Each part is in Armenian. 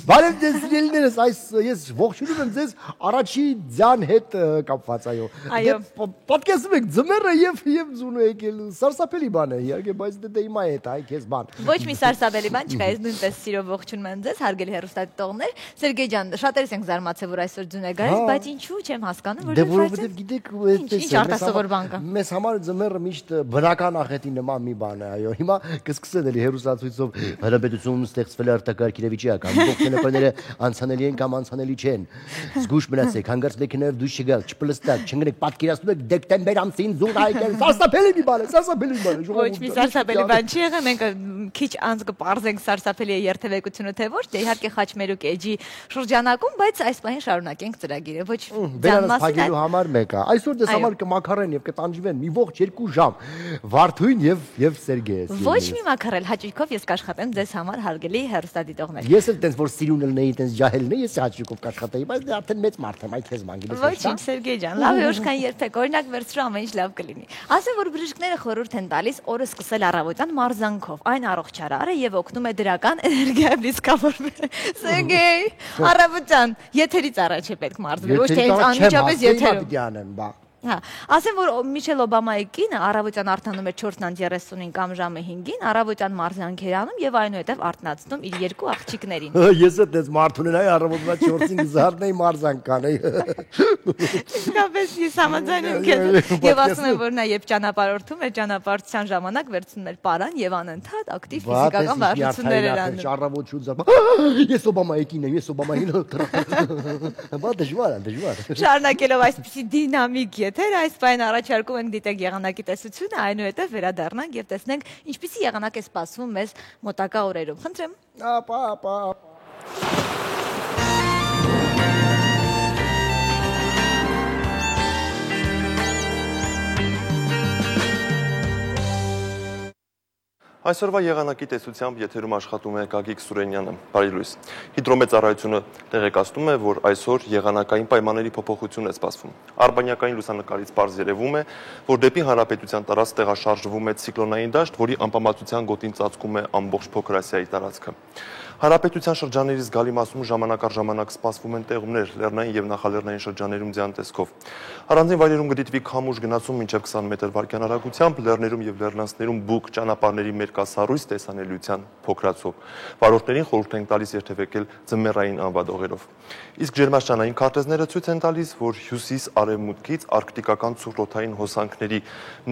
Բարև ձեզ սիրելիներս, ես ողջունում եմ ձեզ առաջի ձյան հետ կապված, այո։ Պատկերացնում եք ձմեռը եւ ձունը եկել, սարսափելի բան է, իհարկե, բայց դե հիմա է դա, քեզ բան։ Ոչ մի սարսափելի բան չկա, ես նույնպես սիրով ողջունում եմ ձեզ, հարգելի հեռուստադիտողներ։ Սերգեյ ջան, շատերս ենք զարմացել, որ այսօր ձուն է գալիս, բայց ինչու՞ չեմ հասկանում, որ որովհետեւ գիտեք, ինչ արտասովոր բան կա։ Մեզ համար ձմեռը միշտ բնական աղետի նման մի բան է, այո։ Հիմա կսկսեն էլի հեռուստացույցով հրաբեդություն ստեղծվել է արտակարգ իրավիճակ, ամբողջ տելեֆոնները անցանելի են կամ անցանելի չեն։ Զգուշ մնացեք, հանգարց մեքենայով դուրս չգալ, չպլստակ, չընկնեք, պատկերացնում եք դեկտեմբեր ամսին ձուն այգել, սարսափելի մի բան է, սարսափելի մի բան է։ Ոչ մի սարսափելի բան չի եղել, մենք քիչ անց կպարզենք սարսափելի է երթևեկությունը թե ոչ, դե իհարկե խաչմերուկ էջի շրջանակում, բայց այս պահին շարունակենք ծրագիրը, ոչ բերանս փակելու համար մեկ է։ Այսօր դες համար կմաքարեն եւ կտանջվեն մի ողջ 2 ժամ Վարդույն եւ Սերգեյ։ Ոչ մի մաքարել, հաճույքով ես կաշխատեմ ձեզ համար հարգելի հեռուստադիտողներ։ Ես էլ տենց որ սիրուն լինեի, տենց ջահելն էի, ես հաճույքով կաշխատեի, բայց դե արդեն մեծ մարդ եմ, այ քեզ ման գիտես։ Ոչ, Սերգեյ ջան, լավ է ուշքան երբեք օրինակ վերցրու ամեն ինչ լավ կլինի։ Ասեմ որ բժիշկները խորհուրդ են տալիս օրը սկսել առավոտյան մարզանքով, այն առողջարար է եւ օգնում է դրական էներգիայով լիցքավորվել։ Սերգեյ, առավոտյան եթերից առաջ է պետք մարզվել, ոչ թե անմիջապես եթերում։ Հա, ասեմ որ Միշել Օբամայի կինը առավոտյան արթնանում է 4:35 կամ ժամը 5-ին, առավոտյան մարզանքեր անում եւ այնուհետեւ արթնացնում իր 2 աղջիկներին։ Ես էլ դες մարդ ունենայի առավոտվա 4-ին զարնեի մարզանք կանեի։ Իսկապես ես համաձայն եմ քեզ։ Եվ ասում եմ որ նա երբ ճանապարհորդում է, ճանապարհության ժամանակ վերցնում էր պարան եւ անընդհատ ակտիվ ֆիզիկական վարժություններ էր անում։ Առավոտ շուտ ես Օբամայի կինն եմ, ես Օբամային։ Բա դժվար։ Շարունակելով այսպիսի դինամիկ եթեր, այս պայն առաջարկում ենք դիտեք եղանակի տեսությունը, այնուհետև վերադառնանք եւ տեսնենք ինչպիսի եղանակ է սպասվում մեզ մոտակա օրերում։ Խնդրեմ։ Այսօրվա եղանակի տեսությամբ եթերում աշխատում է Գագիկ Սուրենյանը, բարի լույս։ Հիդրոմեծարայությունը տեղեկացնում է, որ այսօր եղանակային պայմանների փոփոխություն է սպասվում։ Արբանյակային լուսանկարից պարզ երևում է, որ դեպի հանրապետության տարածք տեղաշարժվում է ցիկլոնային դաշտ, որի անպամատության գոտին ծածկում է ամբողջ Փոքր Ասիայի տարածքը։ Հանրապետության շրջանների զգալի մասում ժամանակ առ ժամանակ սպասվում են տեղումներ լեռնային եւ նախալեռնային շրջաններում ձյան տեսքով։ Առանձին վայրերում կդիտվի քամուշ գնացում մինչև 20 մետր վարկյան արագությամբ, լեռներում եւ լեռնանցներում բուք ճանապարհների մերկասառույց տեսանելիության փոքրացով։ Վարորդներին խորհուրդ ենք տալիս երթևեկել ձմեռային անվադողերով։ Իսկ ջերմաստիճանային քարտեզները ցույց են տալիս, որ հյուսիս-արևմուտքից արկտիկական ցուրտօդային հոսանքների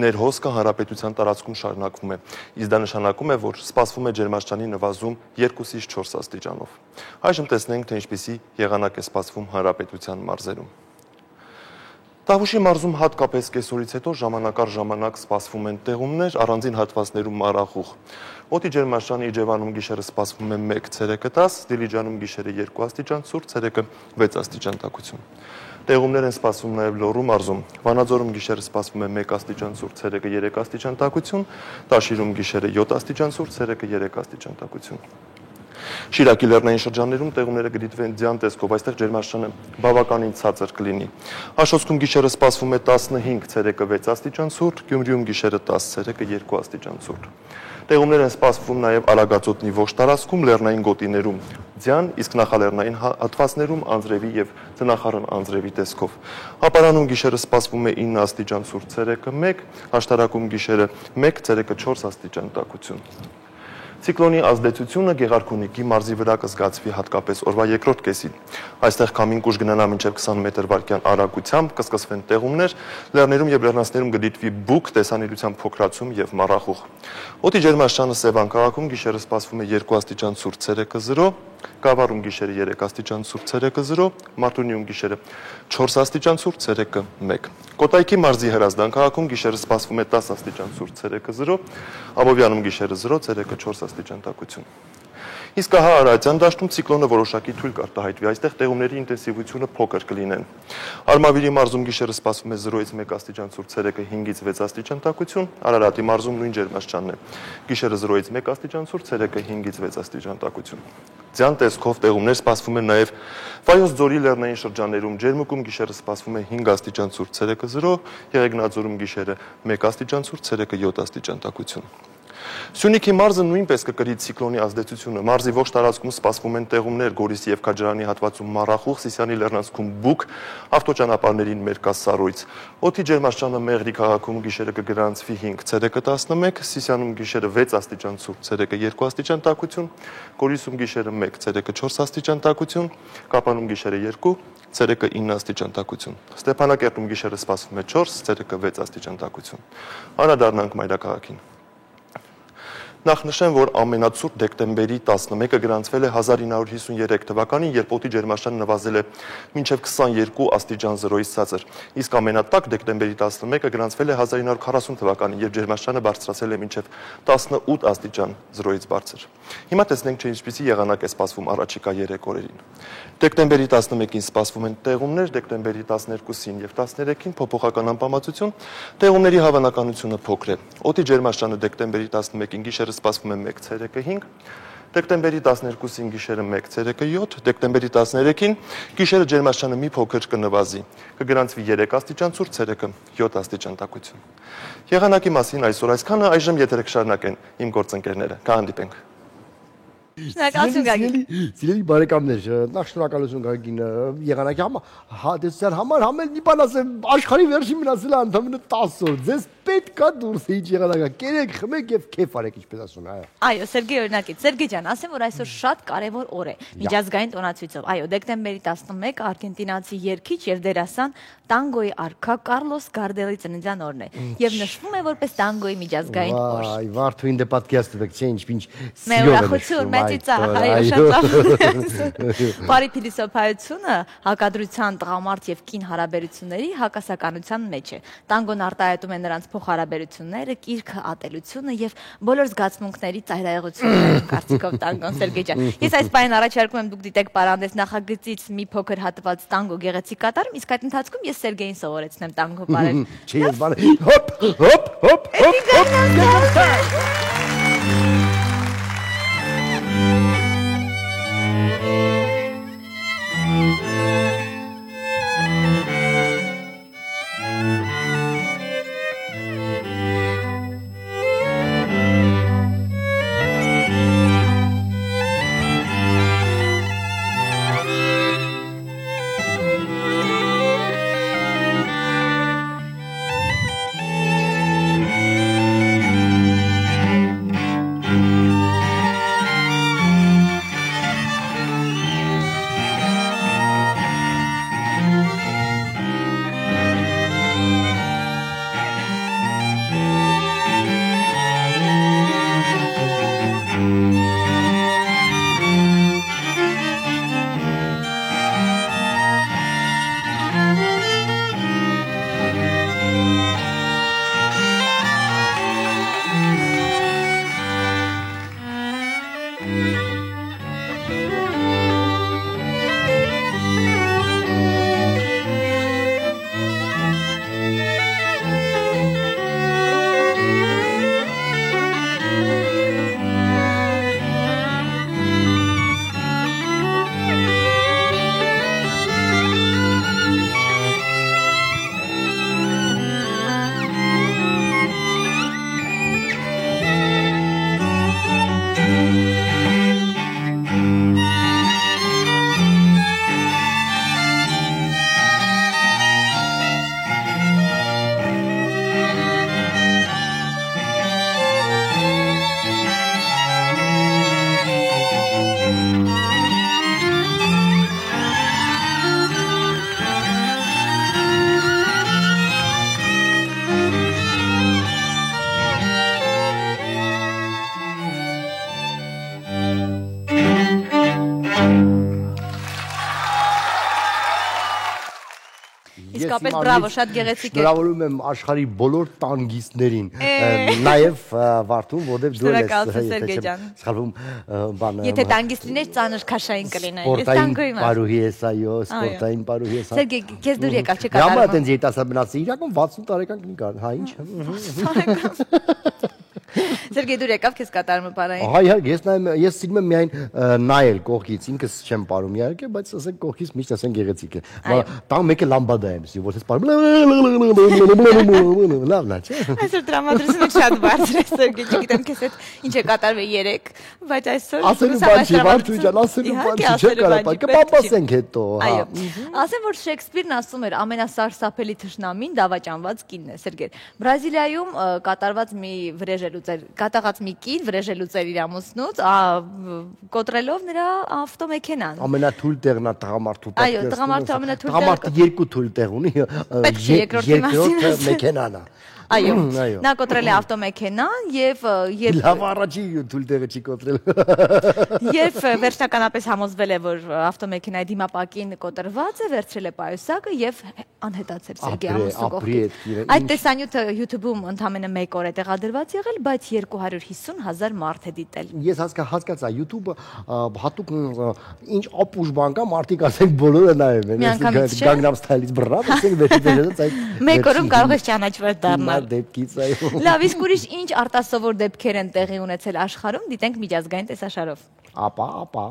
ներհոսքը հանրապետության տարածքում շարունակվում է։ Իսկ դա նշանակում է, որ սպասվում է ջերմաստիճանի նվազում 2-ից 4 աստիճանով։ Այժմ տեսնենք, թե ինչպիսի եղանակ է սպասվում հանրապետության մարզերում։ Տավուշի մարզում հատկապես կեսօրից հետո ժամանակ առ ժամանակ սպասվում են տեղումներ, առանձին հատվածներում մառախուղ։ Օդի ջերմաստիճանի Իջևանում գիշերը սպասվում է 1 ցելսիուսը 10, Դիլիջանում գիշերը 2 աստիճան ցուրտ, ցերեկը 6 աստիճան տաքություն։ Տեղումներ են սպասվում նաև Լոռու մարզում։ Վանաձորում գիշերը սպասվում է 1 աստիճան ցուրտ, ցերեկը 3 աստիճան տաքություն, Տաշիրում գիշերը 7 աստիճան ցուրտ, ցերեկը 3 աստիճան տաքություն։ Շիրակի լեռնային շրջաններում տեղումները կդիտվեն ձյան տեսքով, այստեղ ջերմաստիճանը բավականին ցածր կլինի։ Աշոտսկում գիշերը սպասվում է 15, ցերեկը 6 աստիճան ցուրտ, Գյումրիում գիշերը 10, ցերեկը 2 աստիճան ցուրտ։ Տեղումներ են սպասվում նաև Արագածոտնի ողջ տարածքում, լեռնային գոտիներում ձյան, իսկ նախալեռնային հատվածներում անձրևի եւ ձնախառն անձրևի տեսքով։ Ապարանում գիշերը սպասվում է 9 աստիճան ցուրտ, ցերեկը 1, Աշտարակում գիշերը 1, ցերեկը 4 աստիճան տաքություն։ Ցիկլոնի ազդեցությունը Գեղարքունիքի մարզի վրա կզգացվի հատկապես օրվա երկրորդ կեսին։ Այստեղ քամին կուժ կգնանա մինչև 20 մետր վարկյան արագությամբ, կսկսվեն տեղումներ, լեռներում եւ լեռնանցներում կդիտվի բուք, տեսանելիության փոքրացում եւ մառախուղ։ Օդի ջերմաստիճանը Սևան քաղաքում գիշերը սպասվում է 2 աստիճան ցուրտ, ցերեկը 0, Գավառում գիշերը 3 աստիճան ցուրտ, ցերեկը 0, Մարտունիում գիշերը 4 աստիճան ցուրտ, ցերեկը 1։ Կոտայքի մարզի Հրազդան քաղաքում գիշերը սպասվում է 10 աստիճան ցուրտ, ցերեկը 0, Աբովյանում գիշերը 0, ցերեկը 4 աստիճան տաքություն։ Իսկ հա Արարատյան դաշտում ցիկլոնը որոշակի թույլ կարտահայտվի, այստեղ տեղումների ինտենսիվությունը փոքր կլինեն։ Արմավիրի մարզում գիշերը սպասվում է 0-ից 1 աստիճան ցուրտ, ցերեկը 5-ից 6 աստիճան տաքություն, Արարատի մարզում նույն ջերմաստիճանն է։ Գիշերը 0-ից 1 աստիճան ցուրտ, ցերեկը 5-ից 6 աստիճան տաքություն։ Ձյան տեսքով տեղումներ սպասվում են նաև Վայոց ձորի լեռնային շրջաններում, Ջերմուկում գիշերը սպասվում է 5 աստիճան ցուրտ, ցերեկը 0, Եղեգնաձորում գիշերը 1 աստիճան ցուրտ, ցերեկը 7 աստիճան տաքություն։ Սյունիքի մարզը նույնպես կկրի ցիկլոնի ազդեցությունը։ Մարզի ողջ տարածքում սպասվում են տեղումներ Գորիսի եւ Քաջարանի հատվածում մառախուղ, Սիսիանի լեռնանցքում բուք, ավտոճանապարհներին մերկասառույց։ Օդի ջերմաստիճանը Մեղրի քաղաքում գիշերը կգրանցվի 5, ցերեկը 11, Սիսիանում գիշերը 6 աստիճան ցուրտ, ցերեկը 2 աստիճան տաքություն, Գորիսում գիշերը 1, ցերեկը 4 աստիճան տաքություն, Կապանում գիշերը 2, ցերեկը 9 աստիճան տաքություն։ Ստեփանակերտում գիշերը սպասվում է 4, ցերեկը 6 աստիճան տաքություն։ Անդրադառնանք մայրաքաղաքին։ Նախ նշեմ, որ ամենացուրտ դեկտեմբերի 11-ը գրանցվել է 1953 թվականին, երբ օդի ջերմաստիճանը նվազել է մինչև 22 աստիճան 0-ից ցածր, իսկ ամենատաք դեկտեմբերի 11-ը գրանցվել է 1940 թվականին, երբ ջերմաստիճանը բարձրացել է մինչև 18 աստիճան 0-ից բարձր։ Հիմա տեսնենք, թե ինչպիսի եղանակ է սպասվում առաջիկա 3 օրերին։ Դեկտեմբերի 11-ին սպասվում են տեղումներ, դեկտեմբերի 12-ին եւ 13-ին փոփոխական անպամացություն, տեղումների հավանականությունը փոքր է։ Օդի ջերմաստիճանը դեկտեմբերի 11-ին գիշերը սպասվում է 1, ցերեկը 5, դեկտեմբերի 12-ին գիշերը 1, ցերեկը 7, դեկտեմբերի 13-ին գիշերը ջերմաստիճանը մի փոքր կնվազի, կգրանցվի 3 աստիճան ցուրտ, ցերեկը 7 աստիճան տաքություն։ Եղանակի մասին այսօր այսքանը, այժմ եթերը կշարունակեն իմ գործընկերները։ Կհանդիպենք։ Շնորհակալություն Գագիկ։ Սիրելի բարեկամներ, նախ շնորհակալություն Գագիկին եղանակի հատեցության համար, համ էլ մի բան ասեմ, աշխարհի վերջին մնացել է ընդամենը 10 օր։ Ձեզ պետք է դուրս ինչ եղանակա, կերեք, խմեք եւ քեֆ արեք, ինչպես ասում են, այո։ Այո, Սերգեյ օրինակից։ Սերգեյ ջան, ասեմ, որ այսօր շատ կարևոր օր է միջազգային տոնացույցով։ Այո, դեկտեմբերի 11-ը արգենտինացի երգիչ եւ դերասան տանգոյի արքա Կառլոս Գարդելի ծննդյան օրն է եւ նշվում է որպես տանգոյի միջազգային օր։ Այ, Վարդուին դե պատկերացնեք, չէ, ինչ Մեղրախություն, մեծի ծախ, այո, շատ բարի փիլիսոփայությունը հակադրության տղամարդ եւ կին հարաբերությունների հակասականության մեջ է։ Տանգոն արտահայտում է նրանց փոխհարաբերությունները, կիրքը, ատելությունը եւ բոլոր զգացմունքների ծայրահեղությունները, կարծիքով տանգոն Սերգեյ ջան։ Ես այս բանին առաջարկում եմ դուք դիտեք Պարանդես նախագծից մի փոքր հատված տանգո գեղեցիկ կատարում, իսկ այդ ընթացքում ես Սերգեյին սովորեցնեմ տանգո բարել։ Չի, ես բանը հոպ։ Իսկապես բրավո, շատ գեղեցիկ է։ Շնորհավորում եմ աշխարհի բոլոր տանգիստներին, նաև Վարդուն, որտեղ դու ես սխալվում բանը։ Եթե տանգիստ լինես, ծանր քաշային կլինեի։ Ես տանգոյի մաս։ Պարուհի ես, այո, սպորտային պարուհի ես։ Սերգեյ, քեզ դուր եկավ չկատարում։ Համա այդպես երիտասարդ մնացի, իրական 60 տարեկան կնի կար, հա ինչ։ Սերգեյ դուր եկավ քեզ կատարումը բարային։ Ահա իհարկե ես սիրում եմ միայն նայել կողքից, ինքս չեմ ապարում իհարկե, բայց ասենք կողքից միշտ ասենք գեղեցիկ է։ Տան մեկը լամբադա եմ սիրում, որ ես ապարում։ Լավն է, չէ՞։ Այսօր դրամատրությունը շատ բարձր է, Սերգեյ, չգիտեմ քեզ հետ ինչ է կատարվել երեք, բայց այսօր ասելու բան չի, Վարդուհի ջան, ասելու բան չի, չէ՞ կարող, կպապասենք հետո, հա։ Այո։ Ասեմ որ Շեքսպիրն ասում էր ամենասարսափելի թշնամին դավաճանված կինն է, Սերգեյ։ Բրազիլիայում կատարված մի կատաղած մի կին վրեժելուց էր իր ամուսնուց, կոտրելով նրա ավտոմեքենան։ Ամենաթույլ տեղն է տղամարդու պատկերացնում։ Այո, տղամարդու ամենաթույլ տեղը։ Տղամարդը երկու թույլ տեղ ունի, երկրորդը մեքենան է։ Այո, նա կոտրել է ավտոմեքենան եւ լավ առաջի թույլ տեղը չի կոտրել։ Երբ վերջնականապես համոզվել է, որ ավտոմեքենայի դիմապակին կոտրված է, վերցրել է պայուսակը եւ անհետացել Սերգեյ ամուսնու կողքից։ Այդ տեսանյութը YouTube-ում ընդամենը 1 օր է տեղադրված եղել, բայց 250,000 մարդ է դիտել։ Ես հասկացա, YouTube-ը հատուկ ինչ ապուշ բան կա, մարդիկ ասենք բոլորը նայում են։ Gangnam Style-ից բռավ, ասենք վերջից այդ 1 օրում կարող ես ճանաչվել դառնալ։ Դեպքից այո։ Լավ, իսկ ուրիշ ինչ արտասովոր դեպքեր են տեղի ունեցել աշխարհում, դիտենք միջազգային տեսաշարով։ Ապա։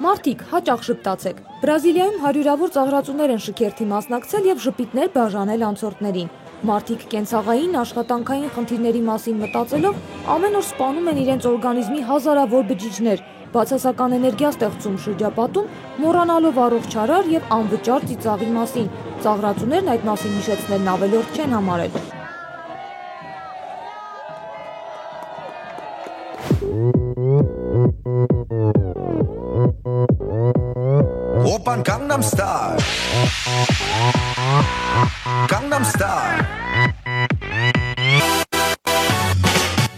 Մարդիկ, հաճախ ժպտացեք։ Բրազիլիայում հարյուրավոր ծաղրածուներ են շքերթի մասնակցել եւ ժպիտներ բաժանել անցորդներին։ Մարդիկ կենցաղային, աշխատանքային խնդիրների մասին մտածելով ամեն օր սպանում են իրենց օրգանիզմի հազարավոր բջիջներ, բացասական էներգիա ստեղծում շրջապատում, մոռանալով առողջարար եւ անվճար ծիծաղի մասին։ Ծաղրածուներն այդ մասին հիշեցնելն ավելորդ չեն համարել։ Open Gangnam Style. Gangnam Style.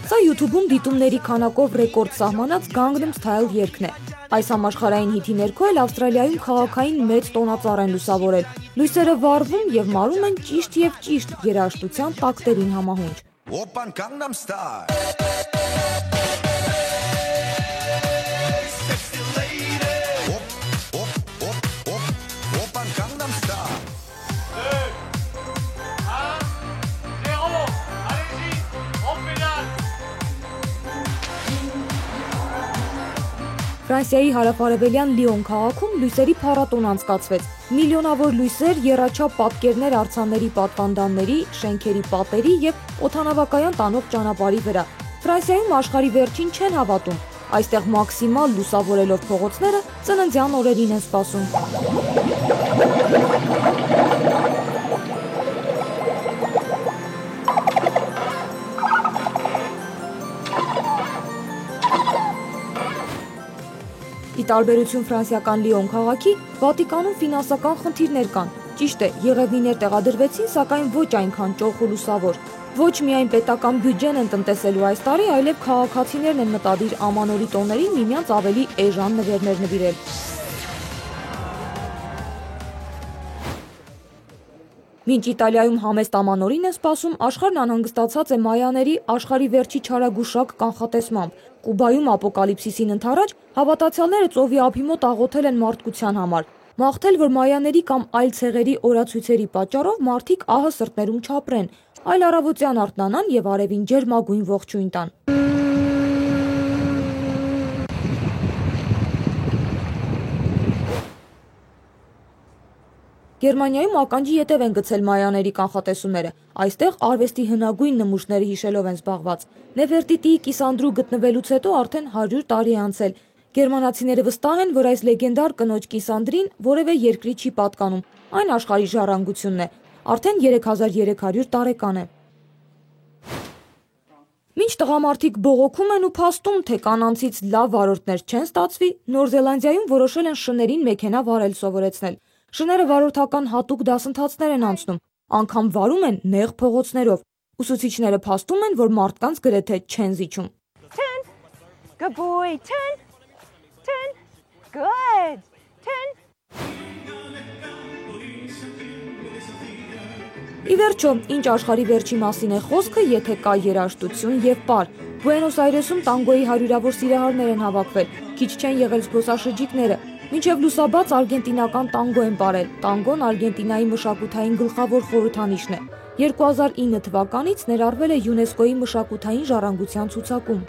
Սա YouTube-ում դիտումների քանակով ռեկորդ սահմանած Gangnam Style երգն է։ Այս համաշխարհային հիթի ներքո էլ Ավստրալիայում քաղաքային մեծ տոնածառ են լուսավորել։ Լույսերը վառվում եւ մարում են ճիշտ եւ ճիշտ երաժշտության տակտերին համահունչ։ Open Gangnam Style. Ֆրանսիայի հարավարևելյան Լիոն քաղաքում լույսերի փառատոն անցկացվեց։ Միլիոնավոր լույսեր, եռաչափ պատկերներ արձանների պատվանդանների, շենքերի պատերի եւ օդանավակայան տանող ճանապարհի վրա։ Ֆրանսիայում աշխարհի վերջին չեն հավատում։ Այստեղ մաքսիմալ լուսավորելով փողոցները ծննդյան օրերին են սպասում։ Ի տարբերություն ֆրանսիական Լիոն քաղաքի, Վատիկանում ֆինանսական խնդիրներ կան։ Ճիշտ է, եղևնիներ տեղադրվեցին, սակայն ոչ այնքան ճոխ ու լուսավոր։ Ոչ միայն պետական բյուջեն են տնտեսելու այս տարի, այլև քաղաքացիներն են մտադիր ամանորի տոներին միմյանց ավելի էժան նվերներ նվիրել։ Մինչ Իտալիայում համեստ ամանորին է սպասում, աշխարհն անհանգստացած է մայաների աշխարհի վերջի չարագուշակ կանխատեսմամբ։ Կուբայում ապոկալիպսիսին ընդառաջ հավատացյալները ծովի ափի մոտ աղոթել են մարդկության համար, մաղթել, որ մայաների կամ այլ ցեղերի օրացույցերի պատճառով մարդիկ ահը սրտներում չապրեն, այլ առավոտյան արթնանան եւ արևին ջերմագույն ողջույն տան։ Գերմանիայում ականջի ետև են գցել մայաների կանխատեսումները։ Այստեղ արվեստի հնագույն նմուշները հիշելով են զբաղված։ Նեֆերտիտիի կիսանդրու գտնվելուց հետո արդեն 100 տարի է անցել։ Գերմանացիները վստահ են, որ այս լեգենդար կնոջ կիսանդրին որևէ երկրի չի պատկանում։ Այն աշխարհի ժառանգությունն է։ Արդեն 3300 տարեկան է։ Մինչ տղամարդիկ բողոքում են ու փաստում, թե կանանցից լավ վարորդներ չեն ստացվի, Նոր Զելանդիայում որոշել են շներին մեքենա վարել սովորեցնել։ Շները վարորդական հատուկ դասընթացներ են անցնում, անգամ վարում են նեղ փողոցներով։ Ուսուցիչները փաստում են, որ մարդկանց գրեթե չեն զիջում։ Turn. Good boy. Turn. Turn. Good. Turn. Ի վերջո, ինչ աշխարհի վերջի մասին է խոսքը, եթե կա երաժշտություն եւ պար։ Բուենոս Այրեսում տանգոյի հարյուրավոր սիրահարներ են հավաքվել։ Քիչ չեն եղել զբոսաշրջիկները։ Մինչև լուսաբաց արգենտինական տանգո են պարել։ Տանգոն Արգենտինայի մշակութային գլխավոր խորհրդանիշն է։ 2009 թվականից ներառվել է ՅՈՒՆԵՍԿՕ-ի մշակութային ժառանգության ցուցակում։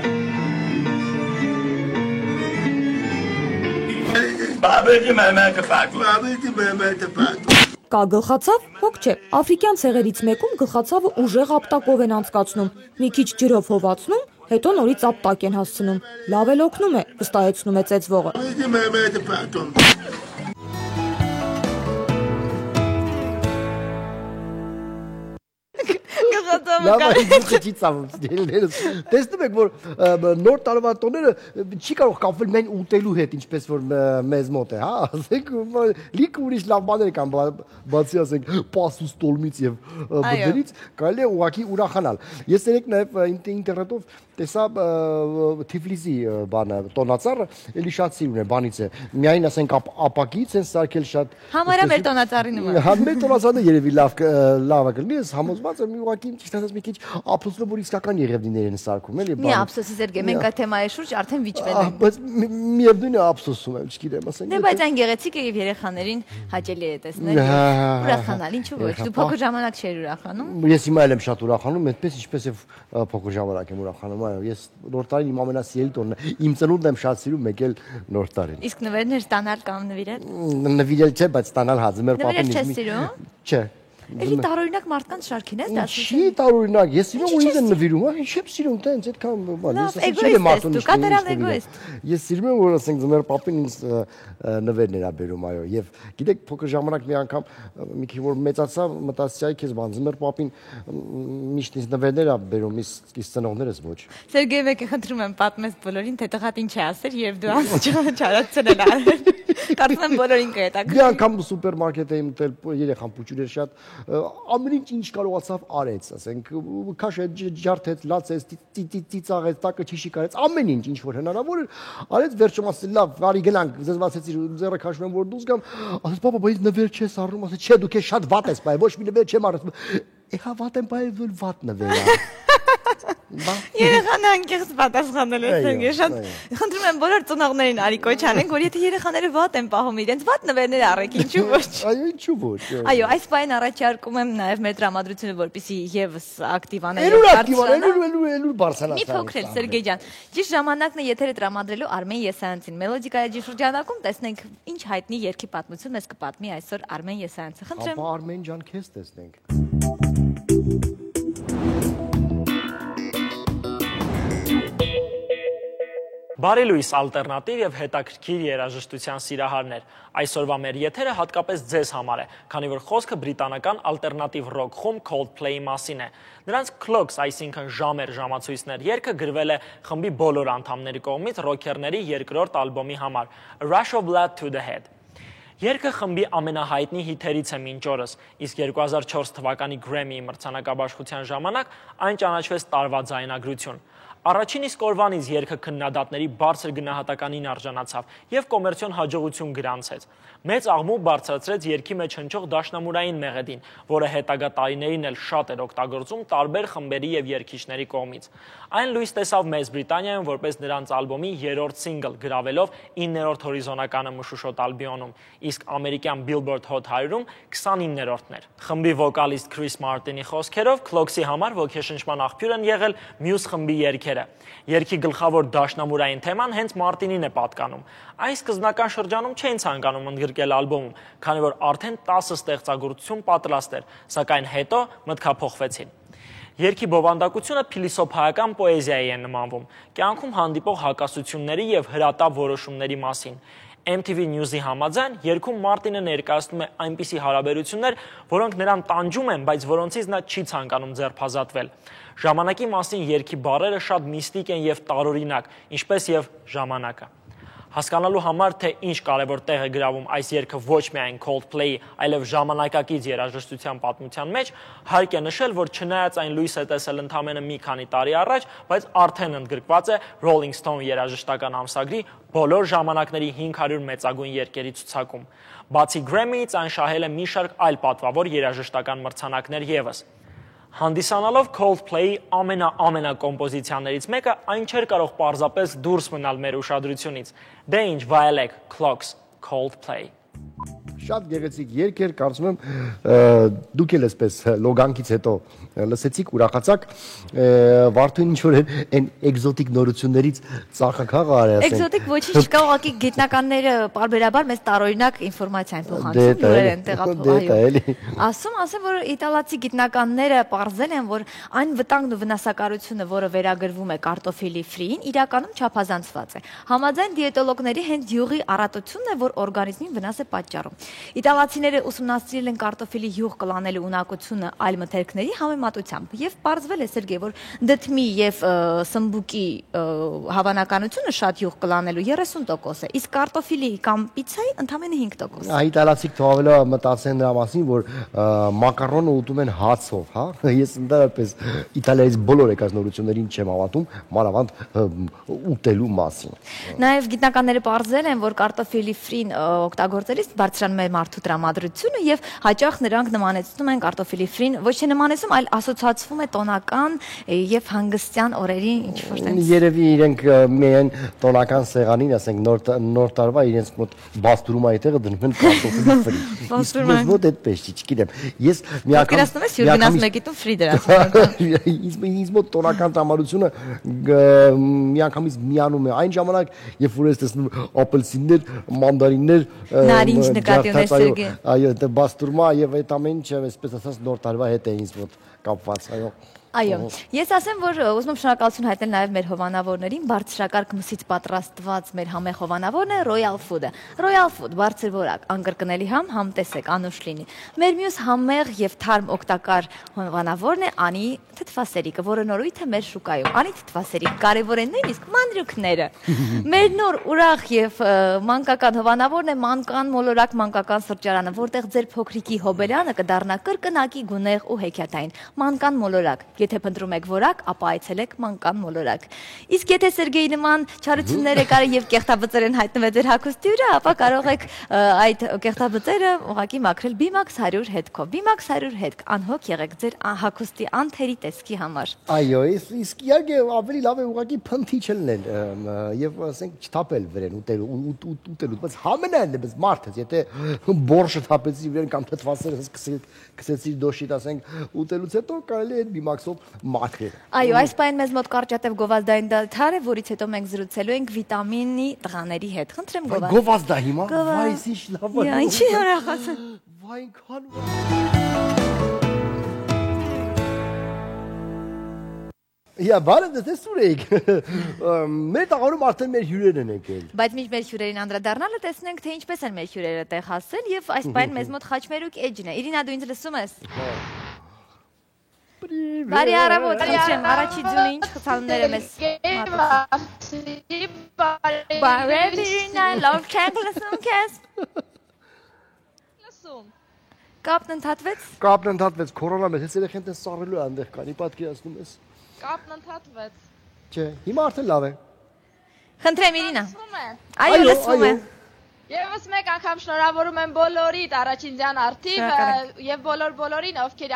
Կա գլխացավ, հոգ չէ։ Աֆրիկյան ցեղերից մեկում գլխացավը ուժեղ ապտակով են անցկացնում, մի քիչ ջրով հովացնում, հետո նորից ապտակ են հասցնում։ Լավ էլ օգնում է, վստահեցնում է ծեծվողը։ Լավ է, չի ծավում։ Տեսնում եք, որ նոր տարվա տոները չի կարող կապվել մեն ուտելու հետ, ինչպես որ մեզ մոտ է, հա, ասենք լիքը ուրիշ լավ բաներ կան, բացի ասենք պասուս տոլմից եւ բդերից, կարելի է ուղղակի ուրախանալ։ Ես երեք նաեւ ինտերնետով տեսա Թիֆլիսի բանը, տոնածառը, էլի շատ սիրուն է, բանից է։ Միայն ասենք ապակից են սարքել շատ։ Համարյա մեր տոնածառի նման։ Հա, մեր տոնածառը երևի լավ է կլինի, ես համոզված եմ ուղղակի ճիշտ ասած մի քիչ ափսոսում որ իսկական եղևնիներ են սարքում, էլի Մի ափսոսի Սերգեյ, մենք այդ թեմայի շուրջ արդեն վիճվել ենք։ Բայց միևնույնն է ափսոսում եմ, չգիտեմ, ասենք։ Դե բայց այն գեղեցիկ է եւ երեխաներին հաճելի է տեսնել։ Ուրախանալ, ինչու ոչ։ Դու փոքր ժամանակ չէր ուրախանում։ Ես հիմա էլ եմ շատ ուրախանում, այդպես ինչպես եւ փոքր ժամանակ եմ ուրախանում, այո, ես նոր տարին իմ ամենասիրելի տոնն է։ Իմ ծնունդն եմ շատ սիրում, մեկ էլ նոր տարին։ Իսկ նվերներ ստանալ կամ նվիրել։ Նվիրել չէ, բայց ստանալ հա, ձմեր Նվիրել չես սիրում։ Չէ։ Էլի տարօրինակ մարդկանց շարքին ես դասում։ Չի տարօրինակ, ես սիրում ու ինձ են նվիրում, հա, ինչի՞ եմ սիրում, տենց այդքան բան, ես ասեմ չեմ մարդուն։ Դու կատարալ էգոիստ։ Ես սիրում եմ, որ ասենք ձմեր պապին ինձ նվերներ ա բերում, այո, եւ գիտեք փոքր ժամանակ մի անգամ մի քիչ որ մեծացա, մտածեցի այ քեզ բան, ձմեր պապին միշտ ինձ նվերներ ա բերում, իսկ ծնողներս ոչ։ Սերգեյ, մեկը խնդրում եմ պատմես բոլորին, թե տղատ ինչ է ասել եւ դու չարացրել արել։ Կարծում եմ բոլորին կհետաքրքրի։ Մի անգամ սուպերմարկետ էի մտել, երեխան փուչուր էր շատ, ամեն ինչ կարողացավ արեց, ասենք, քաշեց, ջարդեց, լացեց, ծիծաղեց, տակը չիշի կարեց, ամեն ինչ ինչ որ հնարավոր էր, արեց, վերջում ասել, լավ, արի գնանք, զզվացեցի, ձեռը քաշում եմ որ դուրս գամ, ասես, պապա, բայց նվեր չես առնում, ասես, չէ, դու քեզ շատ վատ ես բայ, ոչ մի նվեր չեմ առնում։ Հա վատ եմ բայ, որ վատ նվեր է։ Երեխան անկեղծ պատասխանել է Սերգեյ, շատ խնդրում եմ բոլոր ծնողներին արի կոչ անենք, որ եթե երեխաները վատ են պահում իրենց, վատ նվերներ առեք, ինչու ոչ։ Այո, ինչու ոչ։ Այո, այս բանին առաջարկում եմ նաև մեր տրամադրությունը, որպեսզի եւս ակտիվ անեն։ Ելուր բարձրանա։ Մի փոքր էլ Սերգեյ ջան։ Ճիշտ ժամանակն է եթերը տրամադրելու Արմեն Եսայանցին։ Մելոդիկայի շրջանակում տեսնենք ինչ հայտնի երգի պատմություն մեզ կպատմի այսօր Արմեն Եսայանցը։ Խնդրեմ։ Ապա Արմեն ջան, քեզ տեսնենք։ Բարի լույս ալտերնատիվ եւ հետաքրքիր երաժշտության սիրահարներ։ Այսօրվա մեր եթերը հատկապես ձեզ համար է, քանի որ խոսքը բրիտանական ալտերնատիվ ռոք խումբ Coldplay-ի մասին է։ Նրանց Clocks, այսինքն ժամեր, ժամացույցներ երգը գրվել է խմբի բոլոր անդամների կողմից ռոքերների երկրորդ ալբոմի համար, A Rush of Blood to the Head։ Երգը խմբի ամենահայտնի հիթերից է մինչ օրս, իսկ 2004 թվականի Grammy-ի մրցանակաբաշխության ժամանակ այն ճանաչվեց տարվա ձայնագրություն։ Առաջին իսկ օրվանից երգը քննադատների բարձր գնահատականին արժանացավ եւ կոմերցիոն հաջողություն գրանցեց։ Մեծ աղմուկ բարձրացրեց երգի մեջ հնչող դաշնամուրային մեղեդին, որը հետագա տարիներին էլ շատ էր օգտագործում տարբեր խմբերի եւ երգիչների կողմից։ Այն լույս տեսավ Մեծ Բրիտանիայում որպես նրանց ալբոմի երրորդ սինգլ, գրավելով 9-րդ հորիզոնականը մշուշոտ ալբիոնում, իսկ ամերիկյան Billboard Hot 100-ում 29-րդն էր։ Խմբի վոկալիստ Քրիս Մարտինի խոսքերով Clocks-ի համար ոգեշնչման աղբյուր են եղել մյուս խմբի երգերը։ Երգի գլխավոր դաշնամուրային թեման հենց Մարտինին է պատկանում։ Այս սկզբնական շրջանում չէին ցանկանում ընդգրկել ալբոմում, քանի որ արդեն 10 ստեղծագործություն պատրաստ էր, սակայն հետո մտքափոխվեցին։ Երգի բովանդակությունը փիլիսոփայական պոեզիայի է նմանվում, կյանքում հանդիպող հակասությունների եւ հրատապ որոշումների մասին։ MTV News-ի համաձայն երգում Մարտինը ներկայացնում է այնպիսի հարաբերություններ, որոնք նրան տանջում են, բայց որոնցից նա չի ցանկանում ձերբազատվել։ Ժամանակի մասին երգի բառերը շատ միստիկ են եւ տարօրինակ, ինչպես եւ ժամանակը։ Հասկանալու համար, թե ինչ կարևոր տեղ է գրավում այս երգը ոչ միայն Coldplay-ի, այլև ժամանակակից երաժշտության պատմության մեջ, հարկ է նշել, որ չնայած այն լույս է տեսել ընդամենը մի քանի տարի առաջ, բայց արդեն ընդգրկված է Rolling Stone երաժշտական ամսագրի բոլոր ժամանակների 500 մեծագույն երգերի ցուցակում։ Բացի Grammy-ից այն շահել է մի շարք այլ պատվավոր երաժշտական մրցանակներ ևս։ Հանդիսանալով Coldplay-ի ամենա-կոմպոզիցիաներից մեկը, այն չէր կարող պարզապես դուրս մնալ մեր ուշադրությունից։ Դե ինչ, վայելեք, Clocks։ Coldplay։ Շատ գեղեցիկ երգ էր, կարծում եմ դուք էլ էսպես լոգանքից հետո լսեցիք, ուրախացաք, Վարդուն ինչ որ այն էկզոտիկ նորություններից ծախակաղ արի, ասենք։ Էկզոտիկ ոչինչ չկա, ուղղակի գիտնականները պարբերաբար մեզ տարօրինակ ինֆորմացիա են փոխանցում, լուրեր են տեղափոխում։ Ասում որ իտալացի գիտնականները պարզել են, որ այն վտանգն ու վնասակարությունը, որը վերագրվում է կարտոֆիլի ֆրիին, իրականում չափազանցված է։ Համաձայն դիետոլոգների հենց յուղի առատությունն է, որ օրգանիզմին վնաս է պատճառում։ Իտալացիները ուսումնասիրել են կարտոֆիլի յուղ կլանելու ունակությունը այլ մթերքների համեմատությամբ եւ պարզվել է Սերգեյ, որ դդմի եւ սմբուկի հավանականությունը շատ յուղ կլանելու 30% է, իսկ կարտոֆիլի կամ պիցայի ընդամենը 5%։ Իտալացիք թողավելա մտածեն նրա մասին, որ մակարոնը ուտում են հացով, հա։ Ես ընդհանրապես Իտալիայից բոլոր եկած նորություններին չեմ հավատում, մանավանդ ուտելու մասին։ Նաեւ գիտնականները պարզել են, որ կարտոֆիլի ֆրին օգտագործելիս բարձրանում է մարդու տրամադրությունը եւ հաճախ նրանք նմանեցնում են կարտոֆիլի ֆրին, ոչ թե նմանեցում, այլ ասոցացվում է տոնական եւ հանգստյան օրերի ինչ-որ տենց։ Երևի իրենք միայն տոնական սեղանին, ասենք նոր տարվա իրենց մոտ բաստուրում այդտեղը դնում են կարտոֆիլի ֆրի։ Իսկ մոտ այդպես չի, չգիտեմ։ Ես միանգամից հյուր գնաց մեկիտում ֆրի դրած։ Ինձ մոտ տոնական տրամադրությունը միանգամից միանում է այն ժամանակ, երբ որ ես տեսնում ապելսիններ, մանդարիններ, նարինջ նկատի ունես Սերգեյ։ Այո, դա բաստուրմա եւ այդ ամեն ինչը, այսպես ասած, նոր տարվա հետ է ինձ մոտ կապված, այո։ Այո, ես ասեմ, որ ուզում եմ շնորհակալություն հայտնել նաև մեր հովանավորներին, բարձրակարգ մսից պատրաստված մեր համեղ հովանավորն է Royal Food-ը։ Royal Food, բարձր որակ, անկրկնելի համ տեսեք, անուշ լինի։ Մեր մյուս համեղ եւ թարմ օգտակար հովանավորն է Անի թթվասերիկը, որը նորույթ է մեր շուկայում։ Անի թթվասերիկ, կարևոր են նույնիսկ մանրուքները։ Մեր նոր ուրախ եւ մանկական հովանավորն է Մանկան մոլորակ մանկական սրճարանը, որտեղ ձեր փոքրիկի հոբելյանը կդառնա կրկնակի գունեղ ու հեքիաթային։ Մանկան մոլորակ։ Եթե փնտրում եք որակ, ապա այցելեք Մանկան մոլորակ։ Իսկ եթե Սերգեյի նման չարություններ եք արել եւ կեղտաբծեր են հայտնվել ձեր հագուստի վրա, ապա կարող եք այդ կեղտաբծերը ուղղակի մաքրել Bimax 100 հետքով։ Bimax 100 հետք, անհոգ եղեք ձեր հագուստի անթերի տեսքի համար։ Այո, իսկ իհարկե ավելի լավ է ուղղակի փնթի չլնել եւ ասենք չթափել վրան ուտելու, բայց համենայն դեպս մարդը, եթե բորշը թափեցի վրան կամ թթվասերը սկսեցի դոշիտ, ասենք ուտելուց հետո կարելի է Bimax-ով մաքրել։ Այո, այս պայն մեզ մոտ կարճատև գովազդային դադար է, որից հետո մենք զրուցելու ենք վիտամինի տղաների հետ։ Խնդրեմ գովազդ։ Գովազդա հիմա։ Վայ, ինչ լավ է։ Ինչի ուրախացան։ Վայ, քան։ Իա, բարև դες ուրեք։ Մեր տաղարում արդեն մեր հյուրերն են եկել։ Բայց միշտ մեր հյուրերին անդրադառնալը տեսնենք, թե ինչպես են մեր հյուրերը տեղ հասել եւ այս պայն մեզ մոտ Խաչմերուկ Էջն է։ Իրինա, դու ինձ լսում ես։ Բարի առավոտ, խնդրեմ, առաջի ձյունը ինչ խցանումներ եմ Բարև Իրինա, լավ չենք լսում քեզ։ Լսում։ Կապն ընդհատվեց։ Կապն ընդհատվեց, կորոնա մեծ երեխեն տես սառելու այնտեղ կանի, պատկերացնում ես։ Կապն ընդհատվեց։ Չէ, հիմա արդեն լավ է։ Խնդրեմ Իրինա։ Լսվում է։ Այո, լսվում է։ Եվս մեկ անգամ շնորհավորում եմ բոլորիդ առաջին արդիվ եւ բոլորին, ովքեր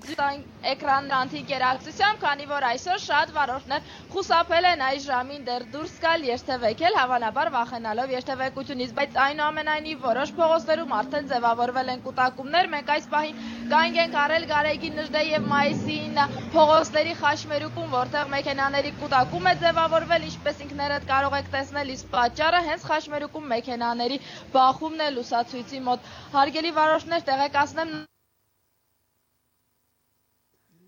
էկրանանթի գերակցությամբ, քանի որ այսօր շատ վարորդներ խուսափել են այս ժամին դեռ դուրս գալ երթևեկել, հավանաբար վախենալով երթևեկությունից, բայց այնուամենայնիվ որոշ փողոցներում արդեն ձևավորվել են կուտակումներ, մենք այս պահին գայնք ենք առել Գարեգին Նժդե եւ Մայիսին փողոցների Խաչմերուկում, որտեղ մեքենաների կուտակում է ձևավորվել, ինչպես ինքներդ կարող եք տեսնել, իսկ պատճառը հենց Խաչմերուկում մեքենաների բախումն է լուսացույցի մոտ։ Հարգելի վարորդներ, տեղեկացնեմ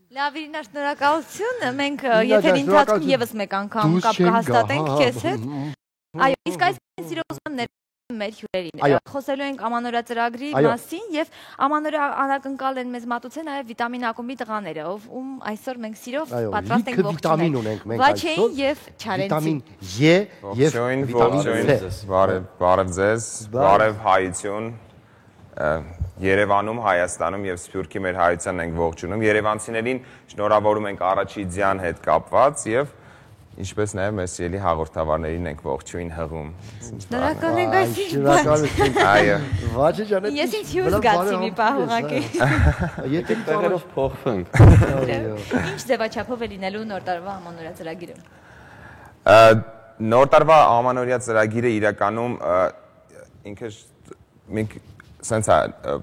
Լավ Իրինա, շնորհակալություն, մենք եթերի ընթացքում եւս մեկ անգամ կապ կհաստատենք քեզ հետ։ Այո, իսկ այսպես սիրող ուզում եմ մեր հյուրերին։ Խոսելու ենք ամանորյա ծրագրի մասին եւ ամանորյա անակնկալ են մեզ մատուցել նաեւ վիտամին ակումբի տղաները, ում այսօր մենք սիրով պատրաստ ենք ողջունել։ Վաչեին եւ Չարենցին։ Վիտամին եւ Բարև ձեզ, բարև հայություն։ Երևանում, Հայաստանում եւ Սփյուռքի մեր հայության ենք ողջունում։ Երևանցիներին շնորհավորում ենք առաջիձյան հետ կապված եւ ինչպես նաեւ մեր սիրելի հաղորդավարներին ենք ողջույն հղում։ Շնորհակալ ենք այս շնորհակալություն։ Այո։ Վաչե ջան, ես ինձ հյուր զգացի մի պահ ուղղակի։ Եթե տեղերով փոխվենք։ Ինչ ձևաչափով է լինելու նոր տարվա ամանորյա ծրագիրը։ Նոր տարվա ամանորյա ծրագիրը իրականում ինքը մենք սենց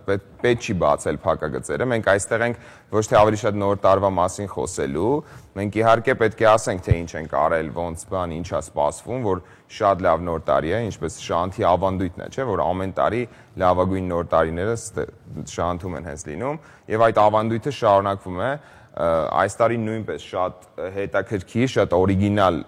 պետք չի բացել փակագծերը, մենք այստեղ ենք ոչ թե ավելի շատ նոր տարվա մասին խոսելու, մենք իհարկե պետք է ասենք, թե ինչ ենք արել, ոնց բան, ինչ է սպասվում, որ շատ լավ նոր տարի է, ինչպես Շանթի ավանդույթն է, չէ, որ ամեն տարի լավագույն նոր տարիները Շանթում են հենց լինում, եւ այդ ավանդույթը շարունակվում է, այս տարի նույնպես շատ հետաքրքիր, շատ օրիգինալ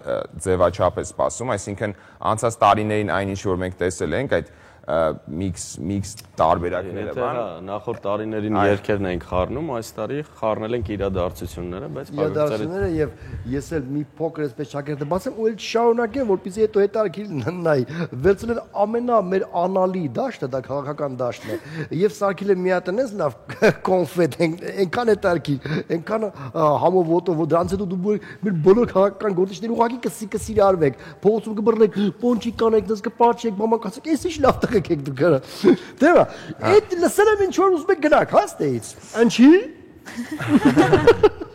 ձևաչափ է սպասում, այսինքն անցած տարիներին այն ինչ որ մենք տեսել ենք, այդ միքս տարբերակները բան նախորդ տարիներին երգերն ենք խառնում, այս տարի խառնել ենք իրադարձությունները, բայց իրադարձությունները եւ ես էլ մի փոքր այսպես շակերտը բացեմ ու էլ շարունակեմ, որպեսզի հետո հետարքիր նայ, վերցնել ամենա մեր անալի դաշտը, դա քաղաքական դաշտն է, եւ սարքել եմ մի հատ այնպես լավ կոնֆետ, այնքան հետարքիր, այնքան համով ոտով, դրանց հետո դու մեր բոլոր քաղաքական գործիչները ուղղակի կսիրարվեք, փողոցում կբռնեք, պոնչի կանեք, դες կպարչեք, մամակացեք, էս ի՞նչ լավ եք դու գարա։ Դե՞ա։ Այդ լսել եմ ինչ որ ուզում եք գնաք, հաստեից։ Անչի։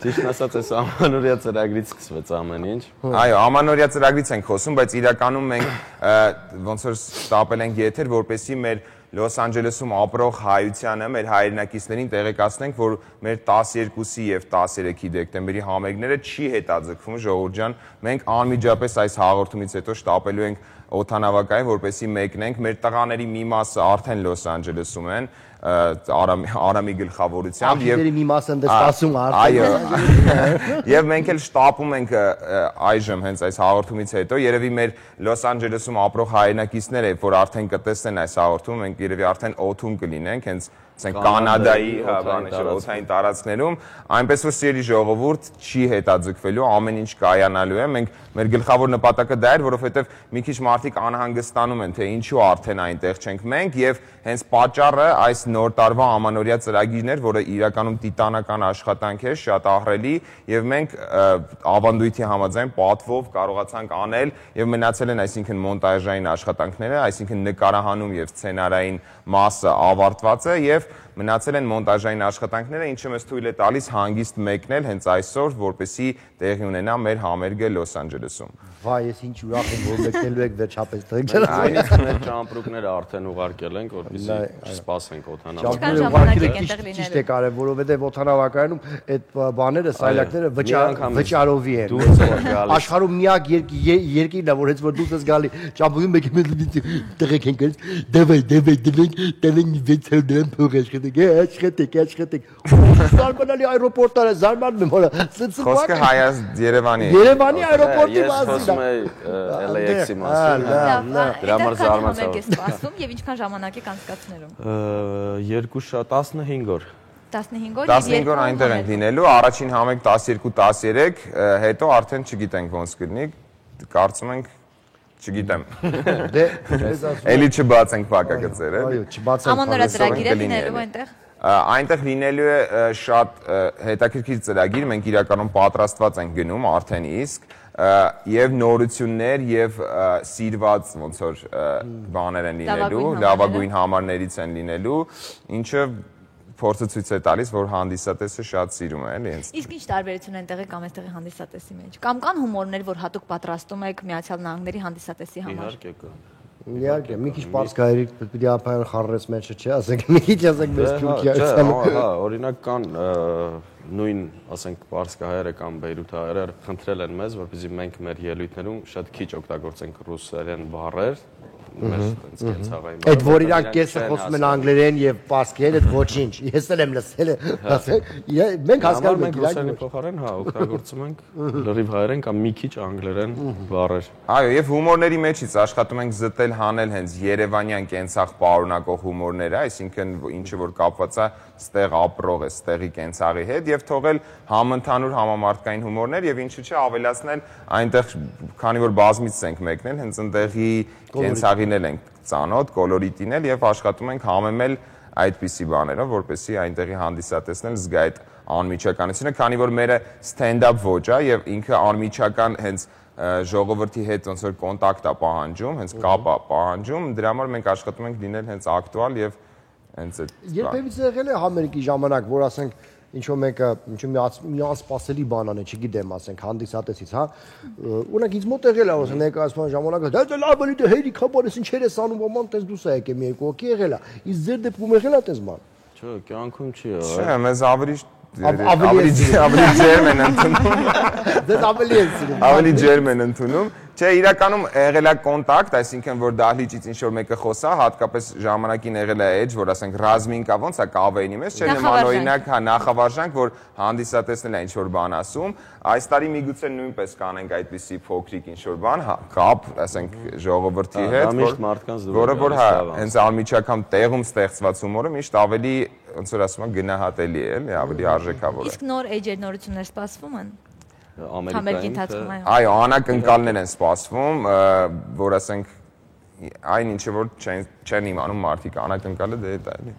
Ճիշտ ասած, այս ամանորյա ծրագրից սկսվեց ամեն ինչ։ Այո, ամանորյա ծրագրից ենք խոսում, բայց իրականում մենք ոնց որ ստապել ենք եթեր, որպեսզի մեր Լոս Անջելեսում ապրող հայությանը, մեր հայրենակիցներին տեղեկացնենք, որ մեր 12-ի եւ 13-ի դեկտեմբերի համերգները չի հետաձգվում, ժողովուրդ ջան, մենք անմիջապես այս հաղորդումից հետո շտապելու ենք օդանավակային, որպեսզի մեկնենք, մեր տղաների մի մասը արդեն Լոս Անջելեսում են, Արամի գլխավորությամբ եւ մի մասը ընդդեմ սպասում արդեն։ Այո։ Եվ մենք էլ շտապում ենք այժմ հենց այս հաղորդումից հետո, երևի մեր Լոս Անջելեսում ապրող հայրենակիցները, որ արդեն կտեսնեն այս հաղորդումը, մենք երևի արդեն օդում կլինենք, հենց Կանադայի օդային տարածքներում, այնպես որ սիրելի ժողովուրդ չի հետաձգվելու, ամեն ինչ կայանալու է, մենք մեր գլխավոր նպատակը դա էր, որովհետև մի քիչ մարդիկ անհանգստանում են, թե ինչու արդեն այնտեղ չենք մենք եւ հենց պատճառը այս նոր տարվա ամանորյա ծրագիրն էր, որը իրականում տիտանական աշխատանք է, շատ ահռելի եւ մենք ավանդույթի համաձայն պատվով կարողացանք անել եւ մնացել են այսինքն մոնտաժային աշխատանքները, այսինքն նկարահանում եւ սցենարային մասը ավարտված է եւ մնացել են մոնտաժային աշխատանքները, ինչը մեզ թույլ է տալիս հանգիստ մեկնել հենց այսօր, որպեսզի տեղի ունենա մեր համերգը Լոս Անջելեսում։ Վայ, ես ինչ ուրախ եմ, որ մեկնելու եք վերջապես տեղ։ Այնից մեր ճամպրուկները արդեն ուղարկել ենք, որպեսզի չսպասենք օդանավակայանում։ Ճիշտ է կարել, որովհետև օդանավակայանում այդ բաները, սայլակները վճարովի են։ Աշխարհում միակ երկիրն է, որ հենց որ դուք ես գալի ճամպրուկին մեկ տեղեք ենք դվեք տենենք 600 դրամ փող աշխատեք։ Զարմանալի այրոպորտներ է, զարմանում եմ, հորա։ Խոսքը հայաց Երևանի։ Երևանի այրոպորտի մասին։ LAX-ի մասին։ Դրա համար զարմացավ։ Ինչ սպասվում եւ ինչքան ժամանակ եք անցկացնելու։ 15 օր։ 15 օր այնտեղ ենք լինելու, առաջին համերգ 12-13, հետո արդեն չգիտենք ոնց կլինի, կարծում ենք չգիտեմ։ Դե, էլի չբացենք փակագծերը։ Այո, չբացենք։ Ամանորյա ծրագիրը լինելու այնտեղ։ Այնտեղ լինելու է շատ հետաքրքիր ծրագիր, մենք իրականում պատրաստված ենք գնում արդեն իսկ եւ նորություններ եւ սիրված ոնց որ բաներ են լինելու, լավագույն համարներից են լինելու, ինչը փորձը ցույց է տալիս, որ հանդիսատեսը շատ սիրում է, էլի հենց։ Իսկ ինչ տարբերություն են տեղի կամ այստեղի հանդիսատեսի մեջ։ Կամ կան հումորներ, որ հատուկ պատրաստում եք Միացյալ Նահանգների հանդիսատեսի համար։ Իհարկե կա։ Իհարկե, մի քիչ պարսկայերի պետք է ապայել խառնես մեջը, չէ, ասենք մի քիչ ասենք մեզ Թուրքիայից։ Հա, օրինակ կան նույն, ասենք, պարսկահայերը կամ բեյրութահայերը խնդրել են մեզ, որպեսզի մենք մեր ելույթներում շատ քիչ օգտագործենք ռուսերեն բառեր, մեր կենցաղային բառեր։ Այդ որ իրանք կեսը խոսում են անգլերեն եւ պարսկերեն, այդ ոչինչ։ Ես էլ եմ լսել, ասեք, մենք հասկանում ենք ռուսերենի փոխարեն, հա, օգտագործում ենք լրիվ հայերեն կամ մի քիչ անգլերեն բառեր։ Այո, եւ հումորների մեջից աշխատում ենք զտել հանել հենց երևանյան կենցաղ պարունակող հումորները, այսինքն ինչը որ կապված է ստեղ ապրող է, ստեղի կենցաղի հետ եւ թողել համընդհանուր համամարտկային հումորներ եւ ինչու՞ չէ ավելացնել այնտեղ, քանի որ բազմից ենք մեկնել, հենց այնտեղի կենցաղին էլ ենք ծանոթ, կոլորիտին էլ եւ աշխատում ենք համեմել այդպիսի բաներով, որպեսզի այնտեղի հանդիսատեսն զգա այդ անմիջականությունը, քանի որ մերը stand-up ոճ է եւ ինքը անմիջական հենց ժողովրդի հետ ոնց որ կոնտակտ է պահանջում, հենց կապ է պահանջում, դրա համար մենք աշխատում ենք լինել հենց ակտուալ եւ հենց այդ երբևիցե եղել է համերգի ժամանակ, որ ասենք ինչ-որ մեկը մի անսպասելի բան անը, չգիտեմ, ասենք հանդիսատեսից, հա։ Օրինակ ինձ մոտ եղել է, ասենք ներկայացման ժամանակ, դա լավ էլի դե հերիք հաբարես ինչեր ես անում, ոման տես դուս է եկել մի երկու հոգի եղել է։ Իսկ ձեր դեպքում եղել է տես բան։ Չէ, կյանքում չի եղել։ Չէ, մեզ ավելի ջերմ են ընդունում։ Դες ավելի են սիրում։ Ավելի ջերմ են ընդունում։ Չէ, իրականում եղել է կոնտակտ, այսինքն որ դահլիճից ինչ որ մեկը խոսա, հատկապես ժամանակին եղել է էջ, որ ասենք ռազմին կա, ոնց է կավեինի մեջ, չէ, նմանօրինակ, հա, նախավարժանք, որ հանդիսատեսն է ինչ որ բան ասում, այս տարի միգուցե նույնպես կանենք այդպիսի փոքրիկ ինչ որ բան, հա, կապ, ասենք ժողովրդի հետ, որը որ հա, հենց անմիջական տեղում ստեղծված հումորը միշտ ավելի ոնց որ ասում են գնահատելի է, էլի, ավելի արժեքավոր է։ Իսկ նոր էջեր նորություններ սպասվում են։ Ամերիկայի ընթացքում այո, անակնկալներ են սպասվում, որ ասենք այն ինչը որ չեն իմանում մարդիկ անակնկալը դե դա էլի։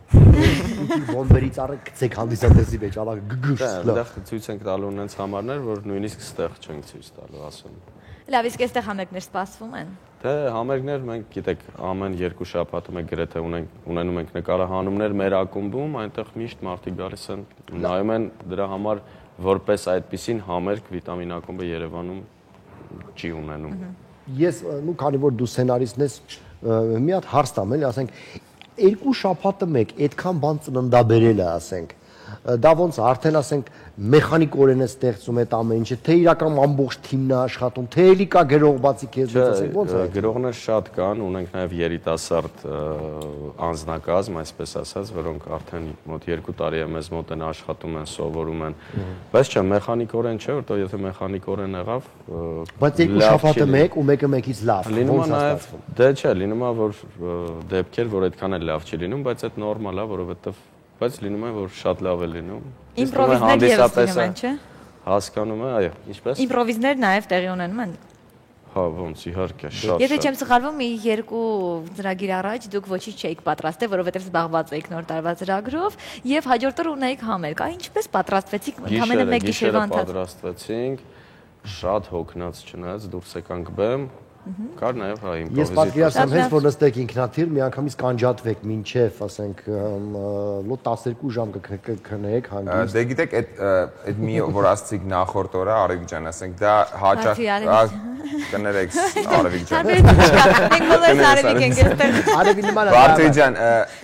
Բոմբերից առը գցեք հանդիսատեսի մեջ, ալա գգուշ։ Այդտեղ ցույց ենք տալու ունենց համարներ, որ նույնիսկ ստեղ չենք ցույց տալու, ասում։ Լավ, իսկ այստեղ համերգներ սպասվում են։ Դե համերգներ մենք գիտեք ամեն 2 շաբաթը մենք գրեթե ունենում ենք նկարահանումներ մեր ակումբում, այնտեղ միշտ մարդիկ գալիս են, նայում են դրա համար որպես այդպիսին համերգ վիտամին ակումբը Երևանում չի ունենում։ Ես նու քանի որ դու սցենարիստն ես, մի հատ հարց տամ, էլի, ասենք 2 շաբաթը մեկ այդքան բան ծննդաբերել է, ասենք դա ոնց արդեն ասենք մեխանիկորեն է ստեղծում այդ ամեն ինչը, թե իրական ամբողջ թիմն է աշխատում, թե էլի կա գրող բացի քեզից, ասենք ոնց է։ Գրողներ շատ կան, ունենք նաև երիտասարդ անձնակազմ, այսպես ասած, որոնք արդեն մոտ 2 տարի է մեզ մոտ են աշխատում են, սովորում են, բայց չէ, մեխանիկորեն չէ, որտեղ եթե մեխանիկորեն եղավ, բայց 2 շաբաթը մեկ ու մեկը մեկից լավ, ոնց է ստացվում։ Դե չէ, լինում է որ դեպքեր, որ այդքան էլ լավ չի լինում, բայց այդ նորմալ է, որովհետև բայց լինում է որ շատ լավ է լինում։ Իմպրովիզներ ևս լինում են, չէ՞։ Հասկանում է, այո, ինչպես։ Իմպրովիզներ նաև տեղի ունենում են։ Հա, ոնց իհարկե, շատ։ Եթե չեմ սխալվում, մի 2 ծրագիր առաջ դուք ոչինչ չէիք պատրաստել, որովհետև զբաղված էիք նոր տարվա ծրագրով եւ հաջորդ օր ունեիք համերգ։ Այ ինչպես պատրաստվեցիք ընդամենը մեկ գիշերվա ընթացքում։ Պատրաստվեցինք, շատ հոգնած չնայած դուրս եկանք բեմ։ Կար նաև հա իմպրովիզացիա։ Ես պատկերացնում հենց որ նստեք ինքնաթիռ, միանգամից կանջատվեք մինչև, ասենք, լո 12 ժամ կքնեեք հանգիստ։ Դե գիտեք, այդ մի որ ասցիք նախորդ օրը Արևիկ ջան, ասենք դա հաճախ կներեք Արևիկ ջան։ Մենք բոլորս Արևիկ ենք այստեղ։ Արևի նման է։ Բարթի ջան,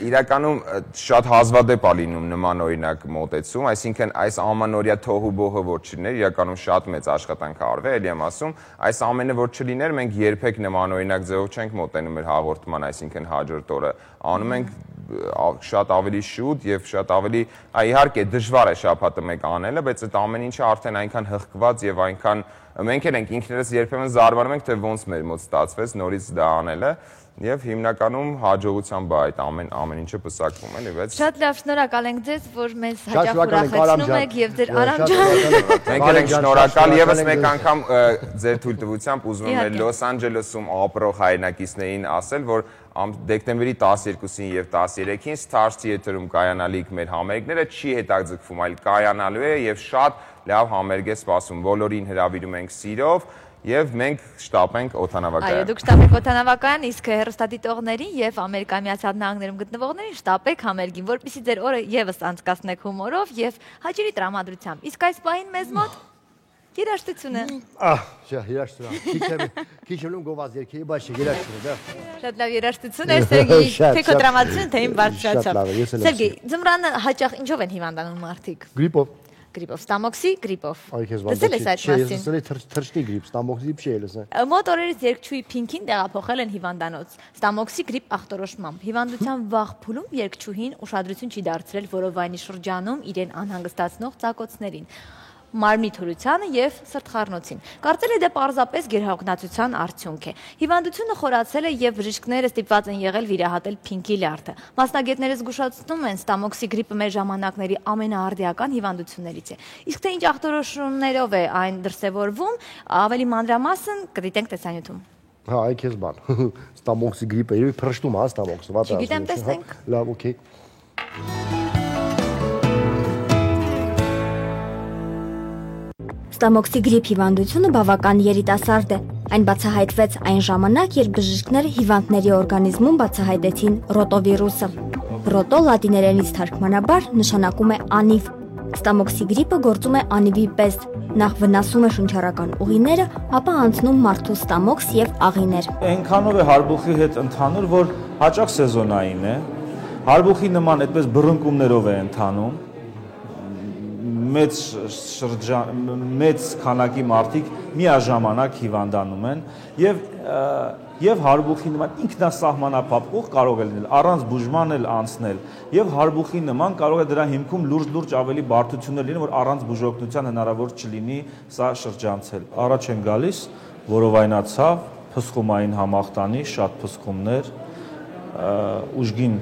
իրականում շատ հազվադեպ է լինում նման օրինակ մոտեցում, այսինքն այս ամանորյա թոհուբոհը որ չլիներ, իրականում շատ մեծ աշխատանք արվել, էլի եմ ասում, այս ամենը որ չլիներ, մենք երբեք նման օրինակ ձևով չենք մոտենում մեր հաղորդման, այսինքն հաջորդ օրը անում ենք շատ ավելի շուտ եւ շատ ավելի իհարկե դժվար է շաբաթը մեկ անելը, բայց այդ ամեն ինչը արդեն այնքան հղկված եւ այնքան մենք էլ ենք ինքներս երբեմն զարմանում ենք թե ոնց մեր մոտ ստացվեց նորից դա անելը եւ հիմնականում հաջողությամբ այդ ամեն ինչը պսակվում էլի, բայց շատ լավ, շնորհակալ ենք ձեզ, որ մեզ հաճախ ուրախացնում եք եւ ձեր Արամ ջան։ Մենք էլ ենք շնորհակալ եւս մեկ անգամ ձեր թույլտվությամբ ուզում եմ Լոս Անջելեսում ապրող հայրենակիցներին ասել, որ դեկտեմբերի 12-ին եւ 13-ին Stars Theater-ում կայանալիք մեր համերգները չի հետաձգվում, այլ կայանալու է եւ շատ լավ համերգ է սպասում։ Բոլորին հրավիրում ենք սիրով եւ մենք շտապենք օդանավակայան։ Այո, դուք շտապեք օդանավակայան, իսկ հեռուստադիտողներին եւ Ամերիկայի Միացյալ Նահանգներում գտնվողներին շտապեք համերգին, որպեսզի ձեր օրը եւս անցկացնեք հումորով եւ հաճելի տրամադրությամբ։ Իսկ այս պահին մեզ մոտ երաժշտություն է։ Չէ, երաժշտություն։ Քիչ եմ գովազ երկի, բայց երաժշտություն է։ Շատ լավ երաժշտություն է, Սերգեյ, թե քո տրամադրությունը, թե իմ բարձրացավ։ Սերգեյ, ձմռանը հաճախ ինչով են հիվանդանում մարդիկ։ Գրիպով։ Գրիպով, ստամոքսի գրիպով։ Լսել ես այդ մասին։ Ես լսել եմ թռչնի գրիպ, ստամոքսի չի լսել։ Մոտ օրերից երգչուհի Փինքին տեղափոխել են հիվանդանոց։ Ստամոքսի գրիպ ախտորոշմամբ։ Հիվանդության վաղ փուլում երգչուհին ուշադրություն չի դարձրել որովայնի շրջանում իրեն անհանգստացնող ծակոցներին, մարմնի թորությանը եւ սրտխառնոցին։ Կարծել է դա պարզապես գերհոգնածության արդյունք է։ Հիվանդությունը խորացել է եւ բժիշկները ստիպված են եղել վիրահատել Փինքի լյարդը։ Մասնագետները զգուշացնում են, ստամոքսի գրիպը մեր ժամանակների ամենաարդիական հիվանդություններից է։ Իսկ թե ինչ ախտորոշումներով է այն դրսևորվում, ավելի մանրամասն կդիտենք տեսանյութում։ Հա, այ քեզ բան։ Ստամոքսի գրիպը երբ փրշտում է, ստամոքսը, վատ է։ Չգիտեմ, տեսնենք։ Լավ, օքեյ։ Ստամոքսի գրիպ հիվանդությունը բավական երիտասարդ է։ Այն բացահայտվեց այն ժամանակ, երբ բժիշկները հիվանդների օրգանիզմում բացահայտեցին ռոտովիրուսը։ Ռոտո լատիներենից թարգմանաբար նշանակում է անիվ։ Ստամոքսի գրիպը գործում է անիվի պես, նախ վնասում է շնչառական ուղիները, ապա անցնում մարդու ստամոքս եւ աղիներ։ Այնքանով է հարբուխի հետ ընդհանուր, որ հաճախ սեզոնային է։ Հարբուխի նման այդպես բռնկումներով է ընթանում։ Մեծ քանակի մարդիկ միաժամանակ հիվանդանում են եւ հարբուխի նման ինքնասահմանափակ կարող է լինել առանց բուժման էլ անցնել եւ հարբուխի նման կարող է դրա հիմքում լուրջ ավելի բարդություններ լինեն, որ առանց բուժօգնության հնարավոր չլինի սա շրջանցել։ Առաջ են գալիս որովայնացավ, փսխումային համախտանի, շատ փսխումներ, ուժգին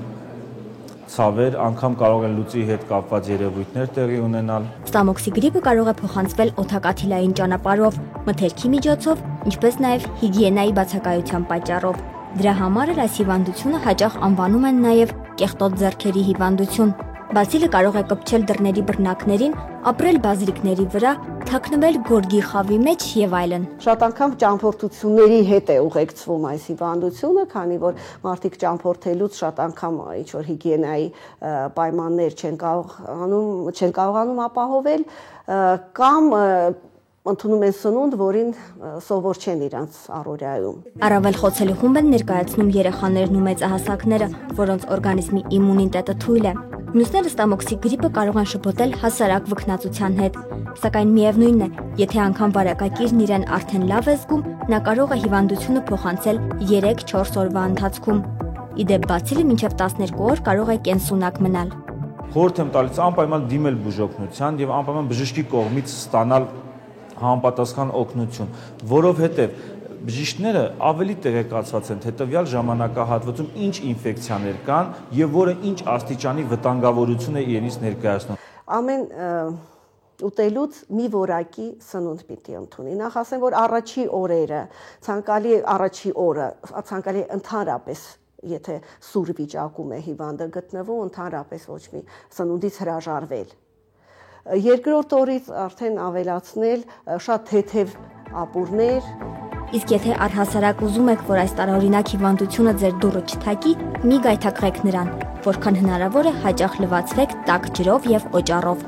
ցավեր, անգամ կարող են լուծի հետ կապված երևույթներ տեղի ունենալ։ Ստամոքսի գրիպը կարող է փոխանցվել օդակաթիլային ճանապարհով, մթերքի միջոցով, ինչպես նաև հիգիենայի բացակայության պատճառով։ Դրա համար էլ այս հիվանդությունը հաճախ անվանում են նաև կեղտոտ ձեռքերի հիվանդություն։ Բացիլը կարող է կպչել դռների բռնակներին, ապրել բազրիկների վրա, թաքնվել գորգի խավի մեջ եւ այլն։ Շատ անգամ ճամփորդությունների հետ է ուղեկցվում այս հիվանդությունը, քանի որ մարդիկ ճամփորդելուց շատ անգամ ինչ որ հիգիենայի պայմաններ չեն կարողանում ապահովել կամ ընդունում են սնունդ, որին սովոր չեն իրանց առօրյայում։ Առավել խոցելի խումբ են ներկայացնում երեխաներն ու մեծահասակները, որոնց օրգանիզմի իմունիտետը թույլ է։ Մյուսները ստամոքսի գրիպը կարող են շփոթել հասարակ վքնածության հետ, սակայն միևնույնն է, եթե անգամ վարակակիրն իրեն արդեն լավ է զգում, նա կարող է հիվանդությունը փոխանցել 3-4 օրվա ընթացքում։ Իդեպ բացիլը մինչև 12 օր կարող է կենսունակ մնալ։ Խորհուրդ եմ տալիս անպայման դիմել բուժօգնության եւ անպայման բժշկի կողմից ստանալ համապատասխան օգնություն, որովհետև բժիշկները ավելի տեղեկացված են հետևյալ ժամանակահատվածում ինչ ինֆեկցիաներ կան եւ որը ինչ աստիճանի վտանգավորություն է իրենից ներկայացնում։ Ամեն ուտելուց մի որակի սնունդ պիտի ընդունի։ Նախ ասեմ, որ առաջի օրերը, ցանկալի ընդհանրապես եթե սուր վիճակում է հիվանդը գտնվում, ընդհանրապես ոչ մի սնունդից հրաժարվել։ Երկրորդ օրից արդեն ավելացնել շատ թեթև ապուրներ։ Իսկ եթե առհասարակ ուզում եք, որ այս տարօրինակ հիվանդությունը ձեր դուռը չթակի, մի գայթակղեք նրան, որքան հնարավոր է հաճախ լվացվեք տաք ջրով եւ օճառով։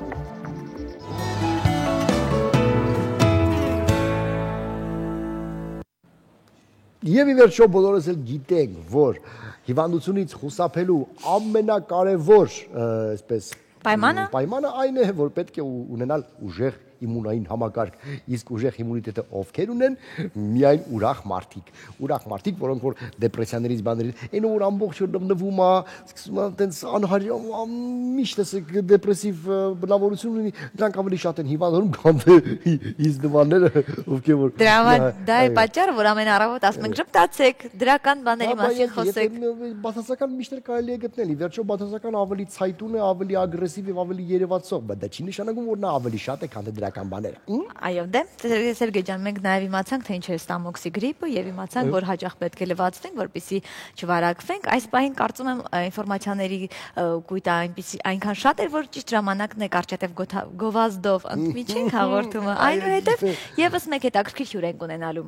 Եվ ի վերջո բոլորս էլ գիտենք, որ հիվանդությունից խուսափելու ամենակարևոր, այսպես պայմանը այն է, որ պետք է ունենալ ուժեղ իմունային համակարգ, իսկ ուժեղ իմունիտետը ովքեր ունեն, միայն ուրախ մարդիկ, որոնք որ դեպրեսիաներից բաներից, այն որ ամբողջ օր նվում է, սկսում է տենց միշտ էսեք դեպրեսիվ բնավորություն ունի, դրանք ավելի շատ են հիվանդանում, քան ինձ նմանները, ովքեր որ դա է պատճառը, որ ամեն առավոտ ասում ենք ժպտացեք, դրական բաների մասին խոսեք։ Բացասական միշտ կարելի է գտնել, ի վերջո բացասական ավելի ցայտուն է, ավելի ագրեսիվ եւ ավելի երևացող, բայց դա չի նշանակում, որ նա ավելի շատ է, քան թե Այո, դե, Սերգեյ ջան, մենք նաև իմացանք, թե ինչ է ստամոքսի գրիպը եւ իմացանք, որ հաճախ պետք է լվացվենք, որպեսզի չվարակվենք։ Այս պահին կարծում եմ ինֆորմացիաների կույտը այնքան շատ էր, որ ճիշտ ժամանակն է կարճատև գովազդով ընդմիջենք հաղորդումը։ Այնուհետև եւս մեկ հետաքրքիր հյուր ենք ունենալու։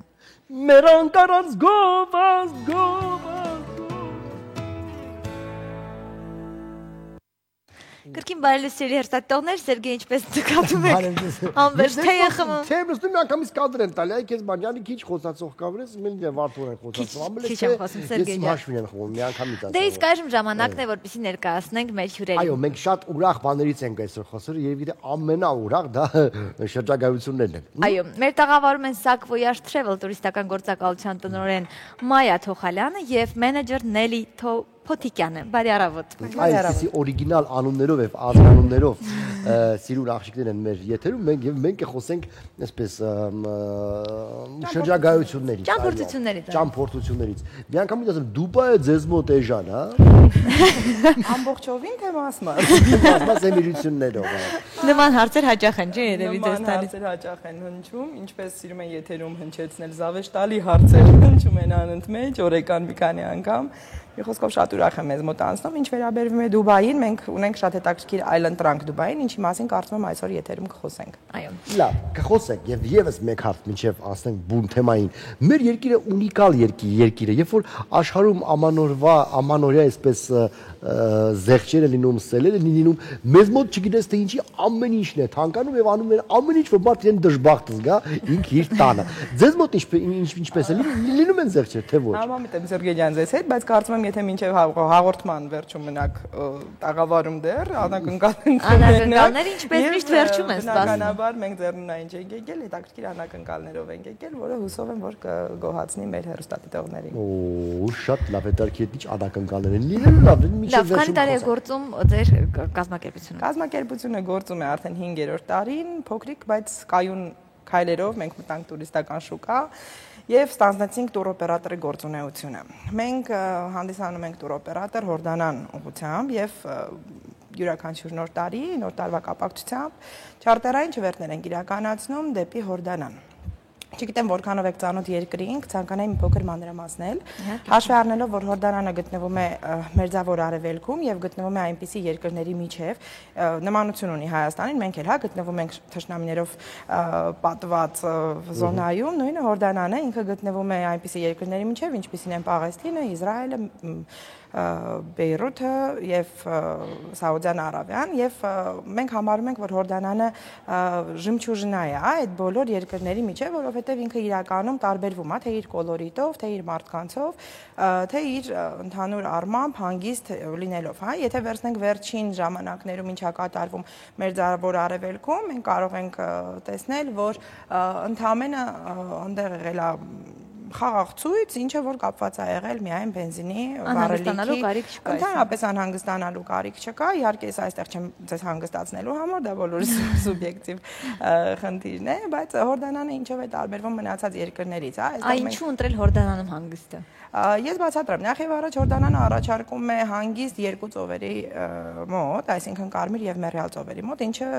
Մերոնք առանց գովազդ։ Կրկին բարելույսերի հերթատողներ, Սերգեյ ինչպես նկատում եք, անվերջ թե է խմում։ Թե մստում միանգամից կադր են տալի, այ քեզ բանյանի քիչ խոսացող կավրես, մենք վարդուր են խոսացող, Դե իսկ այժմ ժամանակն է, որպեսզի ներկայացնենք մեր հյուրերին։ Այո, մենք շատ ուրախ բաներից ենք այսօր խոսել, եւ գիտե ամենաուրախ դա շրջագայություններն են։ Այո, մեր տաղավարում են Sac Voyage Travel տուրիստական գործակալության տնօրեն Մայա Թոխալյանը եւ մենեջեր Նելի Փոթիկյանը, բարի առավոտ։ Այսպիսի օրիգինալ անուններով եւ ազգանուններով սիրուն աղջիկներ են մեր եթերում, մենք կխոսենք այսպես շրջագայություններից, ճամփորդություններից։ Մի անգամ ասեմ, Դուբայը ձեզ մոտ է ժան, հա։ Ամբողջովին թե մաս-մաս։ Մաս-մաս էմիրություններով։ Նման հարցեր հաճախ են, չէ՞, երևի դες տալիս։ Նման հարցեր հաճախ են հնչում, ինչպես սիրում են եթերում հնչեցնել զավեշտալի հարցեր հնչում են անընդմեջ, օրեկան մի քանի անգամ։ Մի խոսքով շատ ուրախ եմ մեզ մոտ անցնում, ինչ վերաբերվում է Դուբային, մենք ունենք շատ հետաքրքիր այլընտրանք Դուբային, ինչի ինչի մասին կարծում եմ այսօր եթերում կխոսենք։ Այո։ Լավ, կխոսենք եւ եւս մեկ հարց մինչեւ ասենք բուն թեմային։ Մեր երկիրը ունիկալ երկիր է, երբ որ աշխարհում ամանորյա այսպես զեղչերը լինում, սելերը լինում, մեզ մոտ չգիտես թե ինչի ամեն ինչն է թանկանում եւ անում են ամեն ինչ, որ մարդ իրեն դժբախտ զգա ինք իր տանը։ Ձեզ մոտ ինչպես է լինում են զեղչեր, թե ոչ։ Համամիտ եմ Սերգեյ ձեզ հետ, բայց կարծում եմ եթե մինչև հաղորդման վերջում մնաք տաղավարում դեռ անակնկալները ինչպես միշտ վերջում են սպասում։ Բնականաբար մենք ձեռնունային չենք եկել, հետաքրքիր անակնկալներով ենք եկել, որը հուսով եմ որ կգոհացնի մեր հեռուստադիտողներին։ Օ, շատ լավ է, դարքի հետ ինչ անակնկալներ են լինելու, լավ, Լավ, քանի տարի է գործում ձեր կազմակերպությունը։ Կազմակերպությունը գործում է արդեն 5-րդ տարին, փոքրիկ, բայց կայուն քայլերով մենք մտանք տուրիստական շուկա եւ ստանձնեցինք տուրօպերատորի գործունեությունը։ Մենք հանդիսանում ենք տուրօպերատոր Հորդանան ուղղությամբ եւ յուրաքանչյուր նոր տարի, նոր տարվա կապակցությամբ չարտերային չվերթներ ենք իրականացնում դեպի Հորդանան։ Չգիտեմ որքանով եք ծանոթ երկրին, կցանկանայի մի փոքր մանրամասնել։ Հաշվի առնելով, որ Հորդանանը գտնվում է Մերձավոր Արևելքում եւ գտնվում է այնպիսի երկրների միջև, նմանություն ունի Հայաստանին, մենք էլ գտնվում ենք թշնամիներով պատված զոնայում, նույնը Հորդանանը ինքը գտնվում է այնպիսի երկրների միջև, ինչպիսին են Պաղեստինը, Իսրայելը, Բեյրութը եւ Սաուդյան Արաբիան եւ մենք համարում ենք, որ Հորդանանը ժմչուժնա է այդ բոլոր երկրների միջև, որովհետեւ ինքը իրականում տարբերվում է թե իր կոլորիտով, թե իր մարդկանցով, թե իր ընդհանուր առմամբ հանգիստ լինելով, հա, եթե վերցնենք վերջին ժամանակներում ինչա կատարվում Մերձավոր Արևելքում, մենք կարող ենք տեսնել, որ ընդհանրապես այնտեղ եղել է խաղաղ ցույց, ինչը որ կապված է եղել միայն բենզինի վառելիքի, ընդհանրապես անհանգստանալու կարիք չկա, իհարկե ես այստեղ չեմ ձեզ հանգստացնելու համար, դա բոլորի սուբյեկտիվ խնդիրն է, բայց Հորդանանը ինչով է տարբերվում մնացած երկրներից, հա, այստեղ ինչու ընտրել Հորդանանում հանգիստը։ Ես բացատրեմ, նախ եւ առաջ Հորդանանը առաջարկում է հանգիստ երկու ծովերի մոտ, այսինքն Կարմիր եւ Մեռյալ ծովերի մոտ, ինչը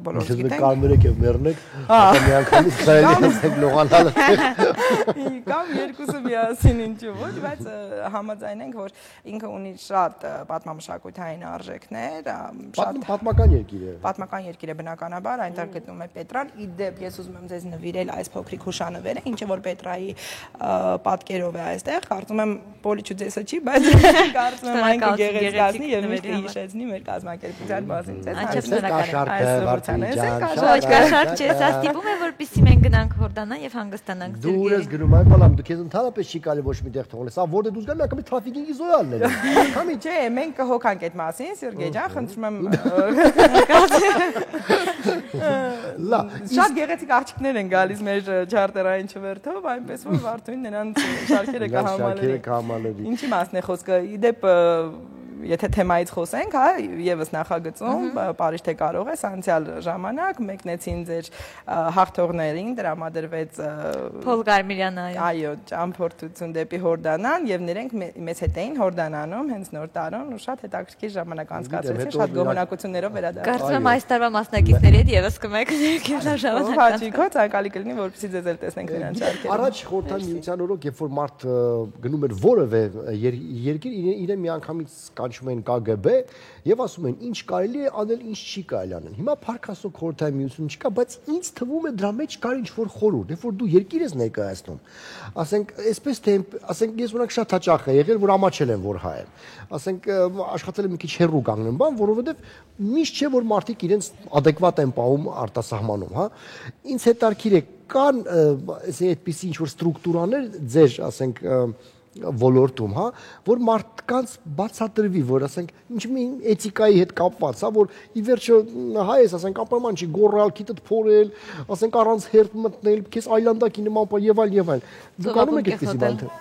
բոլորս գիտենք։ Կարմիր եք եւ Մեռն եք, միանգամից Իսրայելից եք լողանալ։ Կամ երկուսը միասին ինչու ոչ, բայց համաձայն ենք, որ ինքը ունի շատ պատմամշակութային արժեքներ, շատ պատմական երկիր է։ Պատմական երկիր է բնականաբար, այնտեղ գտնվում է Պետրան, ի դեպ ես ուզում եմ ձեզ նվիրել այս փոքրիկ հուշանվերը, ինչը որ Պետրայի պատկերով է այստեղ, կարծում եմ Պոլիչուձեսը չի, բայց կարծում եմ այն կգեղեցկացնի եւ միշտ հիշեցնի մեր կազմակերպության մասին։ Կաշառք չէ, սա ստիպում է որպեսզի մենք գնանք Հորդանան եւ հանգստանանք ձեր։ Դու ես գնում այ բալամ, դու քեզ ընդհանրապես չի կարելի ոչ մի տեղ թողնել։ Սա որտե դու զգալու ակամի թրաֆիկինգի զոհալն է։ Քամի չէ, մենք կհոգանք այդ մասին, Սերգեյ ջան, խնդրում եմ։ Լավ, շատ գեղեցիկ աղջիկներ են գալիս մեր չարտերային չվերթով, այնպես որ Վարդունին նրանց շարքերը կհամալերի։ Ինչի մասն է խոսքը։ Ի դեպ եթե թեմայից խոսենք, հա, եւս նախագծում Պարիժ թե կարող է անցյալ ժամանակ մեկնեցին ձեր հաղթողներին, տրամադրվեց Փոլ Գարմիրյանը, այո, ճամփորդություն դեպի Հորդանան եւ նրանք մեծ հետ էին Հորդանանում հենց նոր տարուն ու շատ հետաքրքիր ժամանակ անցկացրեցին, շատ գոհունակություններով վերադարձան։ Կարծում եմ այս տարվա մասնակիցների հետ եւս կմեկնեք ժամանակ։ Հաճիկո ցանկալի կլինի, որպեսզի ձեզ էլ տեսնենք նրանց շարքերը։ Առաջ խորհրդային միության օրոք, երբ որ մարդ գնում էր որևէ երկիր, իրեն միանգամից կանչում են KGB եւ ասում են ինչ կարելի է անել, ինչ չի կարելի անել։ Հիմա փառքասո խորհրդային միություն չկա, բայց ինձ թվում է դրա մեջ կար ինչ-որ խորհուրդ, երբ որ դու երկիր ես ներկայացնում։ Ասենք, այսպես թե, ասենք ես օրինակ շատ հաճախ է եղել, որ ամաչել են, որ հայ եմ։ Ասենք աշխատել եմ մի քիչ հեռու կանգնեմ, բան, որովհետեւ միշտ չէ որ մարդիկ իրենց adekvat են պահում արտասահմանում, հա։ Ինձ հետաքրքիր է կան այդպիսի ինչ-որ ստրուկտուրաներ ձեր, ասենք ոլորտում, հա, որ մարդկանց բացատրվի, որ ասենք ինչ մի էթիկայի հետ կապված, հա, որ ի վերջո հայ ես, ասենք ապայման չի գոռալ, քիթդ փորել, ասենք առանց հերթ մտնել, քեզ այլանդակի նման բան եւ այլ։ Դուք անում եք այդպիսի բան թե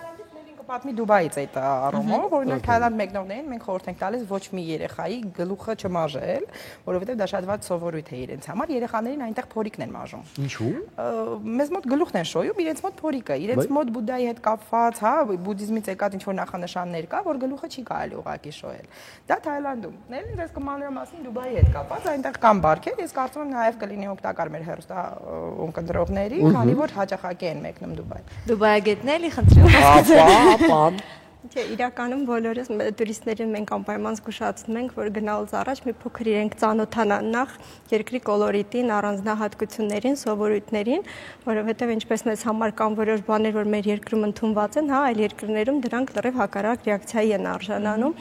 պատմի Դուբայից այդ առումով, օրինակ Թայլանդ մեկնողներին մենք խորհուրդ ենք տալիս ոչ մի երեխայի գլուխը չմաժել, որովհետև դա շատ վատ սովորույթ է իրենց համար, երեխաներին այնտեղ փորիկն են մաժում։ Ինչու՞։ Մեզ մոտ գլուխն են շոյում, իրենց մոտ փորիկը, իրենց մոտ Բուդդայի հետ կապված, հա, բուդդիզմից եկած ինչ-որ նախանշաններ կա, որ գլուխը չի կարելի ուղղակի շոյել։ Դա Թայլանդում։ Ներին դες կմանրամասնին Դուբայի հետ կապված, այնտեղ կան բարքեր, ես կարծում եմ նաև կլինի օգտակար մեր հեռուստա ունկնդրողների, քանի որ հաճախակի են մեկնում Դուբայ։ Դուբայը գետնելի խնդրեմ։ Ապա Չէ, իրականում բոլորս տուրիստներին մենք անպայման զգուշացնում ենք, որ գնալուց առաջ մի փոքր իրենք ծանոթանան նախ երկրի կոլորիտին, առանձնահատկություններին, սովորույթներին, որովհետև ինչպես մեզ համար կան որոշ բաներ, որ մեր երկրում ընդունված են, հա, այլ երկրներում դրանք լրիվ հակառակ ռեակցիայի են արժանանում։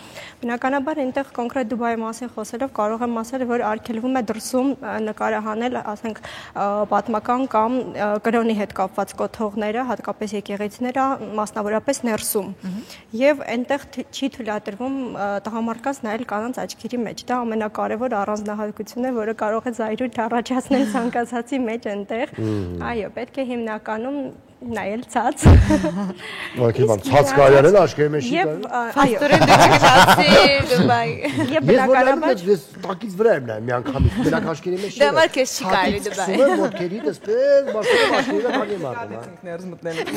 Բնականաբար այնտեղ կոնկրետ Դուբայի մասին խոսելով կարող եմ ասել, որ արգելվում է դրսում նկարահանել, ասենք, պատմական կամ կրոնի հետ կապված կոթողները, հատկապես եկեղեցիները, մասնավորապես ներսում։ Եվ այնտեղ չի թույլատրվում տղամարդկանց նայել կանանց աչքերի մեջ։ Դա ամենակարևոր առանձնահատկությունն է, որը կարող է զայրույթ առաջացնել ցանկացածի մեջ այնտեղ։ Այո, պետք է հիմնականում նայել ցած։ Ոնց է ցած կարիերն աչքերի մեջ չի կարելի։ Այո, դեպի Դուբայ։ Եվ բնականաբար ես տակից վրա եմ նայում մի անգամից բնակ աչքերի մեջ։ Դա մար քեզ չի կարելի Դուբայ։ Սուր մոտքերի դեսպես բաշտի աչքերը քանի մարդը։ Ներս մտնելու։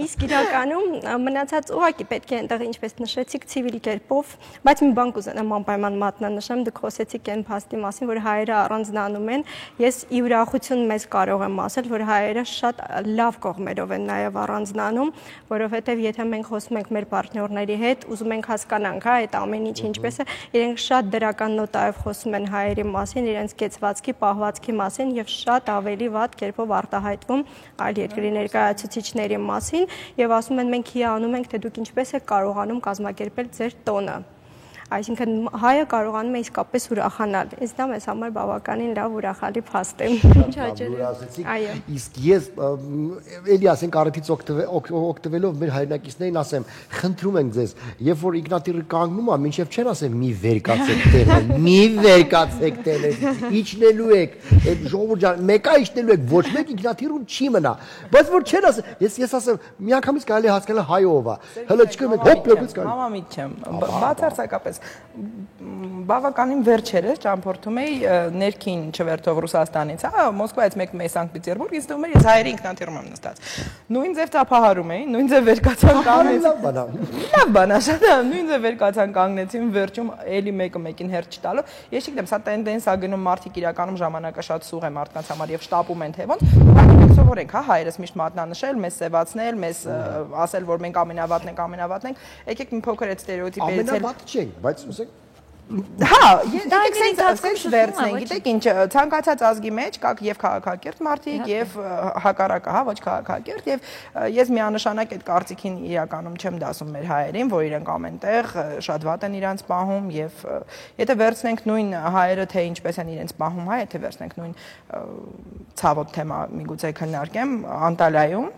Իսկ իրականում մնացած ուղակի պետք է այնտեղ ինչպես նշեցիք ցիվիլ կերպով, բայց մի բան կուզենամ անպայման մատնանշեմ, դուք խոսեցիք այն փաստի մասին, որ հայերը առանձնանում են։ Ես ի ուրախություն մեզ կարող եմ ասել, որ հայերը շատ լավ կողմերով են նաև առանձնանում, որովհետև եթե մենք խոսում ենք մեր պարտներների հետ, ուզում ենք հասկանանք, հա, այդ ամեն ինչը ինչպես է, իրենք շատ դրական նոտայով խոսում են հայերի մասին, իրենց կեցվածքի, պահվածքի մասին եւ շատ ավելի վատ կերպով արտահայտվում այլ երկրի ներկայացուցիչների մասին եւ ասում են մենք հիանում ենք, թե դուք ինչպես եք կարողանում կազմակերպել ձեր տոնը։ Այսինքն հայը կարողանում է իսկապես ուրախանալ։ Իսկ դա մեզ համար բավականին լավ ուրախալի փաստ է։ Այո։ Իսկ ես էլի ասենք առիթից օգտվելով մեր հայրենակիցներին ասեմ, խնդրում ենք ձեզ, երբ որ Իգնատիրը կանգնում է, մինչև չեն ասեմ մի վերկացեք տեղը, մի վերկացեք տեղը, իջնելու եք, այդ ժողովուրդ ջան, մեկա իջնելու եք, ոչ մեկ Իգնատիրուն չի մնա։ Բայց որ չեն ասեմ, ես ասեմ, միանգամից կարելի հասկանալ հայով է։ Հələ չկա մեկ հոպ լոպից կարելի։ Մամամիտ չեմ, բացարձակապես բավականին վերջերս ճամփորդում էի ներքին չվերթով Ռուսաստանից, հա, Մոսկվայից մեկ մեկ Սանկտ Պետերբուրգ, ինձ թվում էր ես հայերի ինքնաթիռում եմ նստած։ Նույն ձև թափահարում էի, նույն ձև վերկացան կանգնեցին։ Լավ բան է, շատ նույն ձև վերկացան կանգնեցին, վերջում էլի մեկը մեկին հերթ չտալու։ Ես չգիտեմ, սա տենդենս է գնում, մարդիկ իրականում ժամանակը շատ սուղ է մարդկանց համար եւ շտապում են թե ոնց։ Մենք սովորենք, հա, հայերս միշտ մատնանշել, մեզ սևացնել, մեզ ասել, որ մենք ամենավատն ենք, եկեք մի փոքր այդ ստերեոտիպերից ամենավատ չենք, բայց ուսեք Հա, ես վերցնենք, գիտեք ինչ, ցանկացած ազգի մեջ կա եւ քաղաքակիրթ մարդիկ եւ հակառակը, հա, ոչ քաղաքակիրթ եւ ես միանշանակ այդ կարծիքին իրականում չեմ դասում մեր հայերին, որ իրենք ամենտեղ շատ վատ են իրանց պահում եւ եթե վերցնենք նույն հայերը թե ինչպես են իրենց պահում, հա, եթե վերցնենք նույն ցավոտ թեմա միգուցե քննարկեմ Անտալիայում,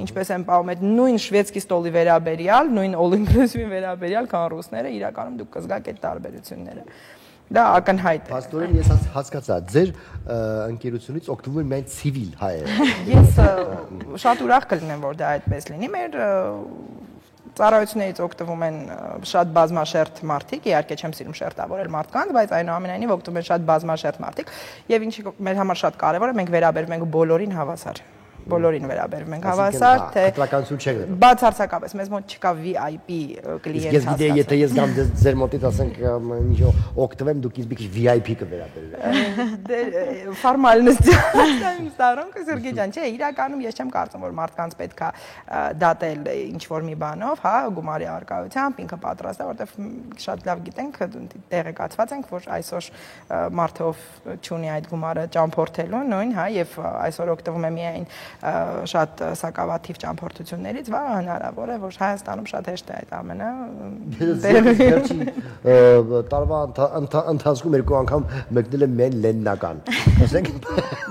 ինչպես են պահում այդ նույն շվեդսկի ստոլի վերաբերյալ, նույն all-inclusive վերաբերյալ, քան ռուսները, իրականում դուք կզգաք այդ տարբերությունները։ Դա ակնհայտ է։ Պաստորեն ես հասկացա, ձեր ընկերությունից օգտվում են միայն ցիվիլ հայերը։ Ես շատ ուրախ կլինեմ, որ դա այդպես լինի։ Մեր ծառայություններից օգտվում են շատ բազմաշերտ մարդիկ, իհարկե չեմ սիրում շերտավորել մարդկանց, բայց այնուամենայնիվ օգտվում են շատ բազմաշերտ մարդիկ, եւ ինչի մեր համար շատ կարեւոր է, մենք վերաբերվում ենք բոլորին հավասար։ Բոլորին վերաբերվում ենք հավասար, թե խտրականություն չեք դրում։ Բացարձակապես մեզ մոտ չկա VIP կլիենտ։ Ես գիտեի, եթե ես գամ ձեր մոտից ասենք ինչ օգտվեմ, դուք ինձ մի քիչ VIP կվերաբերվեք։ Ֆորմալնոсть ստարոնք Սերգեյ ջան, չէ, իրականում ես չեմ կարծում, որ մարդկանց պետք է դատել ինչ որ մի բանով, հա, գումարի արկայությամբ, ինքը պատրաստ է, որովհետև շատ լավ գիտենք, տեղեկացված ենք, որ այսօր մարդով չունի այդ գումարը ճամփորդելու նույն, հա, եւ այսօր օգտվում է միայն շատ սակավաթիվ ճամփորդություններից, վաղ հնարավոր է, որ Հայաստանում շատ հեշտ է այդ ամենը։ Տարվա ընթացքում երկու անգամ մեկնել եմ միայն Լեննական։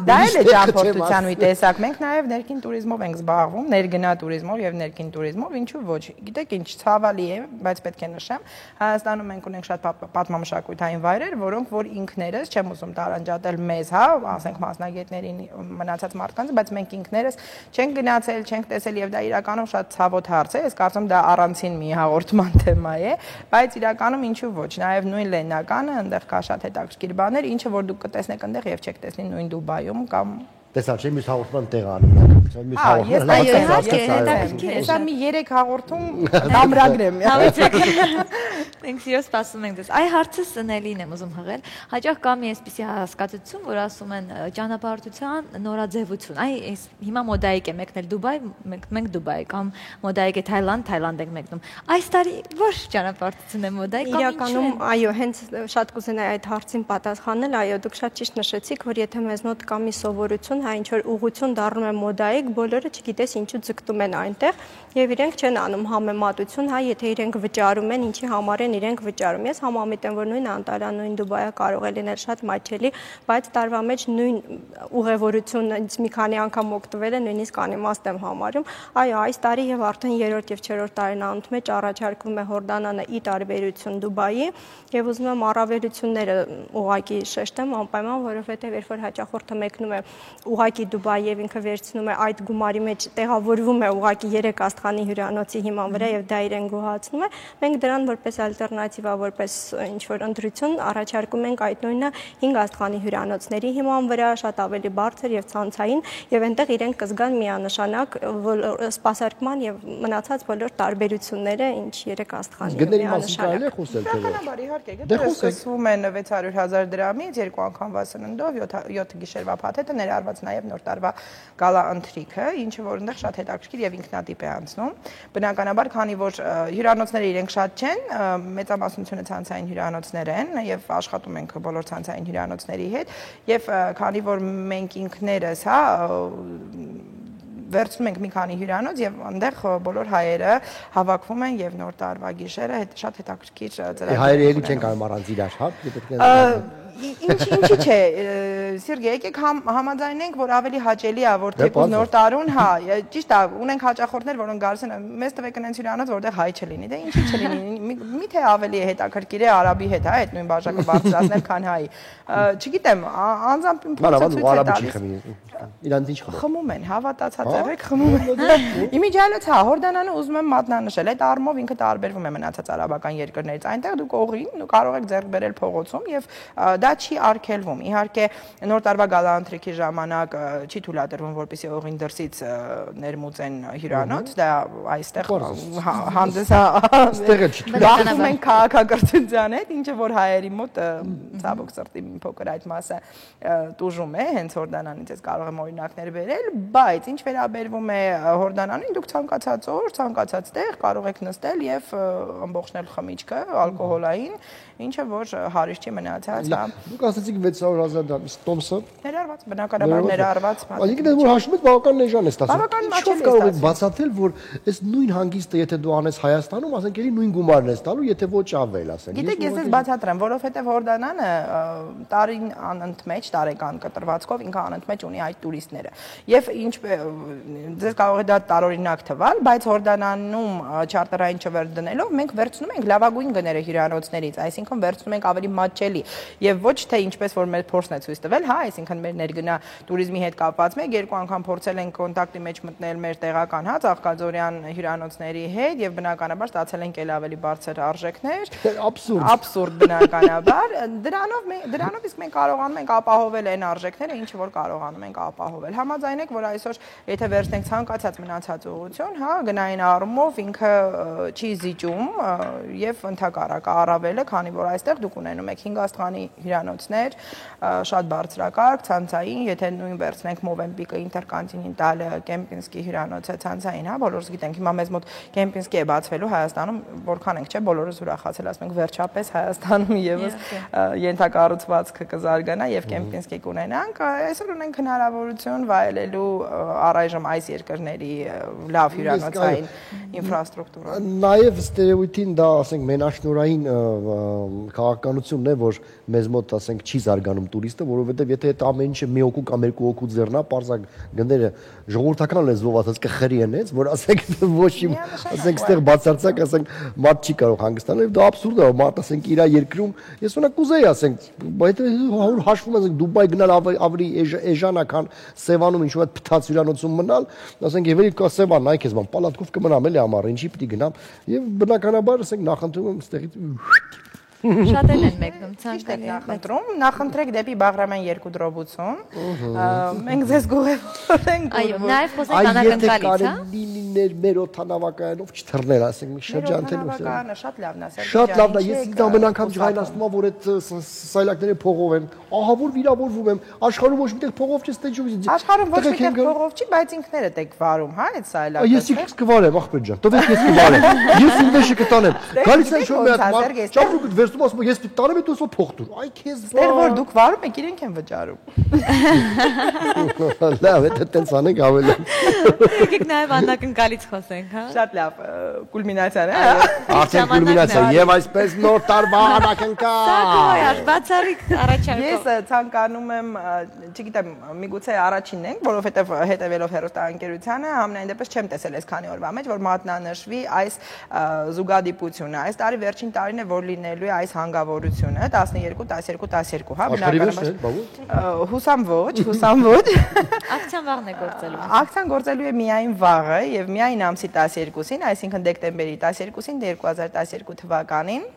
Դա էլ է ճամփորդության մի տեսակ։ Մենք նաև ներքին туриզմով ենք զբաղվում, ներգնա туриզմով եւ ներքին туриզմով, ինչու ոչ։ Գիտեք ինչ ցավալի է, բայց պետք է նշեմ, Հայաստանում մենք ունենք շատ պատմամշակութային վայրեր, որոնք որ ինքներս չեմ ուզում տարանջատել մեզ, հա, ասենք մասնագետներին, մնացած մարդկանց, բայց մենք ինքներս չենք գնացել, չենք տեսել եւ դա իրականում շատ ցավոտ հարց է։ Ես կարծում դա առանցին մի հաղորդման թեմա է, բայց իրականում ինչու ոչ, նաեւ նույն Լեննականը այնտեղ կա շատ հետաքրքիր բաներ, ինչը որ դուք կտեսնեք այնտեղ եւ չեք տեսնի նույն Դուբայում կամ Տեսա, չէ՞ մյուս հաղորդման տեղ անում։ Հեսա մի 3 հաղորդում դամրագրեմ։ Մենք սիրով սպասում ենք դες։ Այ հարցը սնելին եմ ուզում հղել։ Հաճախ կա մի այսպիսի հասկացություն, որ ասում են ճանապարհորդության նորաձևություն։ Այ հիմա մոդայիկ է մեկնել Դուբայ, մենք Դուբայ կամ մոդայիկ է Թայլանդ ենք մեկնում։ Այս տարի ո՞ր ճանապարհորդություն է մոդայիկ կամ իրականում այո, հենց շատ կուզենայի այդ հարցին պատասխանել, այո, դուք շատ ճիշտ նշեցիք, որ եթե մեզ մոտ կա մի սովորություն, հա ինչ որ ուղղություն դառնում է մոդայիկ, բոլորը չգիտես ինչու ձգտում են այնտեղ եւ իրենք չեն անում համեմատություն, հա, եթե իրենք վճարում են, ինչի համար են իրենք վճարում։ Ես համամիտ եմ, որ նույն Անտալիան, նույն Դուբայը կարող է լինել շատ մատչելի, բայց տարվա մեջ նույն ուղևորությունից մի քանի անգամ օգտվել է, նույնիսկ անիմաստ եմ համարում։ Այո, այս տարի եւ արդեն 3-րդ եւ 4-րդ տարին մեջ առաջարկվում է Հորդանանը ի տարբերություն Դուբայի եւ ուզում եմ առավելությունները ուղակի շեշտեմ անպայման, որովհետեւ երբ որ հաճախորդը մեկնում է ուղակի Դուբայ եւ ինքը վերցնում է այդ գումարի մեջ տեղավորվում է ուղակի 3 աստղանի հյուրանոցի հիման վրա եւ դա իրեն գոհացնում է, մենք դրան որպես ալտերնատիվա, որպես ինչ որ ընտրություն առաջարկում ենք այդ նույնը 5 աստղանի հյուրանոցների հիման վրա, շատ ավելի բարձր եւ ցանցային եւ այնտեղ իրենք կզգան միանշանակ սպասարկման եւ մնացած բոլոր տարբերությունները, ինչ 3 աստղանի միանշանակ։ Բնականաբար իհարկե, դեռ սկսվում են 600,000 դրամից, 2 անգամվա սննդով, 7 գիշերվա փաթեթը, ներառված նաև նոր տարվա գալա ընթրիքը, ինչը որ այնտեղ շատ հետաքրքիր եւ ինքնատիպ է անցնում։ Բնականաբար, քանի որ հյուրանոցները իրենք շատ չեն, մեծամասնությունը ցանցային հյուրանոցներ են եւ աշխատում ենք բոլոր ցանցային հյուրանոցների հետ եւ քանի որ մենք ինքներս, հա, վերցնում ենք մի քանի հյուրանոց եւ այնտեղ բոլոր հայերը հավաքվում են եւ նոր տարվա գիշերը շատ հետաքրքիր ծրագիր։ Հայերը ելի չեն կարող առանց իրար, հա։ Ինչի՞ չէ, Սերգեյ, եկեք համաձայնենք, որ ավելի հաճելի է, որ թեպուզ նոր տարուն, հա, ճիշտ է, ունենք հաճախորդներ, որոնք գալիս են, մեզ տվեք այնց հյուրանոց, որտեղ հայ չլինի, դե ինչի՞ չլինի, միթե ավելի հետաքրքիր է արաբի հետ, հա, այդ նույն բաժակը բարձրացնել, քան հայի։ Չգիտեմ, անձամբ իմ փորձը ցույց է տալիս։ Իրանց ինչ խմում են, հավատացած եղեք, խմում են։ Իմիջիայլոց, հա, Հորդանանը ուզում եմ մատնանշել, այդ առումով ինքը տարբերվում է մնացած արաբական երկրներից։ Այնտեղ դուք օղին կարող եք ձեռք բերել փողոցում եւ դա չի արգելվում։ Իհարկե, նոր տարվա գալա ընթրիքի ժամանակ չի թույլատրվում, որպեսզի օղին դրսից ներմուծեն հյուրանոց, դա այստեղ հանդես բախվում են քաղաքակրթության հետ, ինչը որ հայերի մոտ ցավոք սրտի մի փոքր այդ մասը տուժում է, հենց Հորդանանից ես կարող եմ օրինակներ բերել, բայց ինչ վերաբերվում է Հորդանանին, դուք ցանկացած օր, ցանկացած տեղ կարող եք նստել եւ ամբողջնել խմիչքը, ալկոհոլային, ինչը որ հարիշ չի մնացած, հա։ Դուք ասացիք 600,000 դրամ, տոմսը ներառված, բնականաբար ներառված։ Այսինքն որ հաշվում եք բավական էժան է ստացվում։ Բավական մաչելի է կարող եք բացատրել, որ այս նույն հանգիստը եթե դու անես Հայաստանում, ասենք էլի նույն գումարն ես տալու, եթե ոչ ավել, ասենք։ Գիտեք, ես ես բացատրեմ, որովհետեւ Հորդանանը տարին անընդմեջ տարեկան կտրվածքով ինքը անընդմեջ ունի այդ տուրիստները։ Եվ ինչ ձեզ կարող է դա տարօրինակ թվալ, բայց Հորդանանում չարտերային չվեր դնելով մենք վերցնում ենք լավագույն գները հյուրանոցներից, այսինքն վերցնում ենք ավելի մատչելի եւ ոչ թե ինչպես որ մեր փորձն է ցույց տվել, հա, այսինքն մեր ներգնա туриզմի հետ կապված մեկ երկու անգամ փորձել ենք կոնտակտի մեջ մտնել մեր տեղական, հա, Ծաղկաձորյան հյուրանոցների հետ եւ բնականաբար ստացել ենք էլ ավելի բարձր արժեքներ։ Աբսուրդ բնականաբար, դրանով իսկ մենք կարողանում ենք ապահովել այն արժեքները, ինչը որ կարողանում ենք ապահովել։ Համաձայնեք, որ այսօր եթե վերցնենք ցանկացած մնացած ուղղություն, հա, գնային առումով ինքը չի զիջում եւ ընդհակառակը առավելը, քանի որ այստեղ դուք ունենում եք 5 աստղանի հյուրանոցներ, շատ բարձրակարգ, ցանցային, եթե նույն վերցնենք Մովենպիկը, Ինտերկոնտինենտալը, Կեմպինսկի հյուրանոցը ցանցային, հա, բոլորս գիտենք, հիմա մեզ մոտ Կեմպինսկի է բացվելու Հայաստանում, որքան ենք, չէ, բոլորս ուրախացել, ասում ենք վերջապես Հայաստանում եւս ենթակառուցվածքը կզարգանա եւ Կեմպինսկի կունենանք, այսօր ունենք հնարավորություն վայելելու առայժմ այս երկրների լավ հյուրանոցային ինֆրաստրուկտուրա։ Նաեւ ստերեոտիպին դա, ասենք, մենաշնորհային քաղաքականությունն է, որ մեզ մոտ, ասենք, չի զարգանում տուրիստը, որովհետեւ եթե այդ ամեն ինչը մի օկու կամ երկու օկու ձեռնա, պարզակ գները ժողովրդական լեզվով ասած կխրի են, որ ասենք ոչ իմ, ասենք, ստեղ բացարձակ, ասենք, մարդ չի կարող հանգստանալ, դա աբսուրդ է, մարդ, ասենք, իր երկրում, ես ունակ կուզեի, ասենք, բայց հաշվում եմ, Դուբայ գնալ ավելի էժան է, քան Սևանում ինչ-որ այդ փտած հյուրանոցում մնալ, ասենք, եւ էլի կա Սևան, այ քեզ բան, պալատկով կմնամ էլի ամառ, ինչի պիտի գնամ, եւ բնականաբար, ասենք, նախընտրում եմ ստեղից Շատերն են մեկնում Ճիշտ եք նախընտրում, նախընտրեք դեպի Բաղրամյան 2 դրոբություն։ Մենք ձեզ գուղևորենք։ Այո, նաև խոսենք անակնկալից, հա։ Լիներ մեր օթանավակայանով չթռներ, ասենք մի շրջան թե Օթանավակայանը շատ լավն է, Շատ լավն է, ես ինձ ամեն անգամ ջղայնացնում եմ, որ այդ սայլակները փողով են։ Ահա որ վիրավորվում եմ, աշխարհում ոչ միտեղ փողով չես տեջում։ Աշխարհում ոչ միտեղ փողով չի, բայց ինքներդ եք վարում, հա, այդ սայլակը։ Ես ինքս կվարեմ, ախպեր ջան, տվեք ես կվարեմ։ Ես իմ մեջը կտանեմ։ Գալիս են շո մի հատ, ճապրուկը վերցնում ասում ես պիտի տանեմ, դու ասում փող տուր։ Այ քեզ բա։ Դեռ որ դուք վարում եք, իրենք են վճարում։ Լավ, դա տենց անենք ավելի։ Եկեք նաև անակնկալից խոսենք, հա։ Շատ լավ, կուլմինացիան է, հա։ Արդեն կուլմինացիա եւ այսպես նոր տարվա անակնկալ։ Սակայն բացառիկ առաջարկով։ Ես ցանկանում եմ, չգիտեմ, միգուցե առաջինն ենք, որովհետեւ հետևելով հերոստանգերությանը, ամենայն դեպս չեմ տեսել այս քանի օրվա մեջ, որ մատնանշվի այս զուգադիպությունը։ Այս տարի վերջին տարին է, որ լինելու է այս հանգավորությունը 12-12-12, հա, բնականաբար։ Հուսամ ոչ։ Ակցիան վաղն է գործելու։ Ակցիան գործելու է միայն վաղը եւ միայն ամսի 12-ին, այսինքն դեկտեմբերի 12-ին 2012 թվականին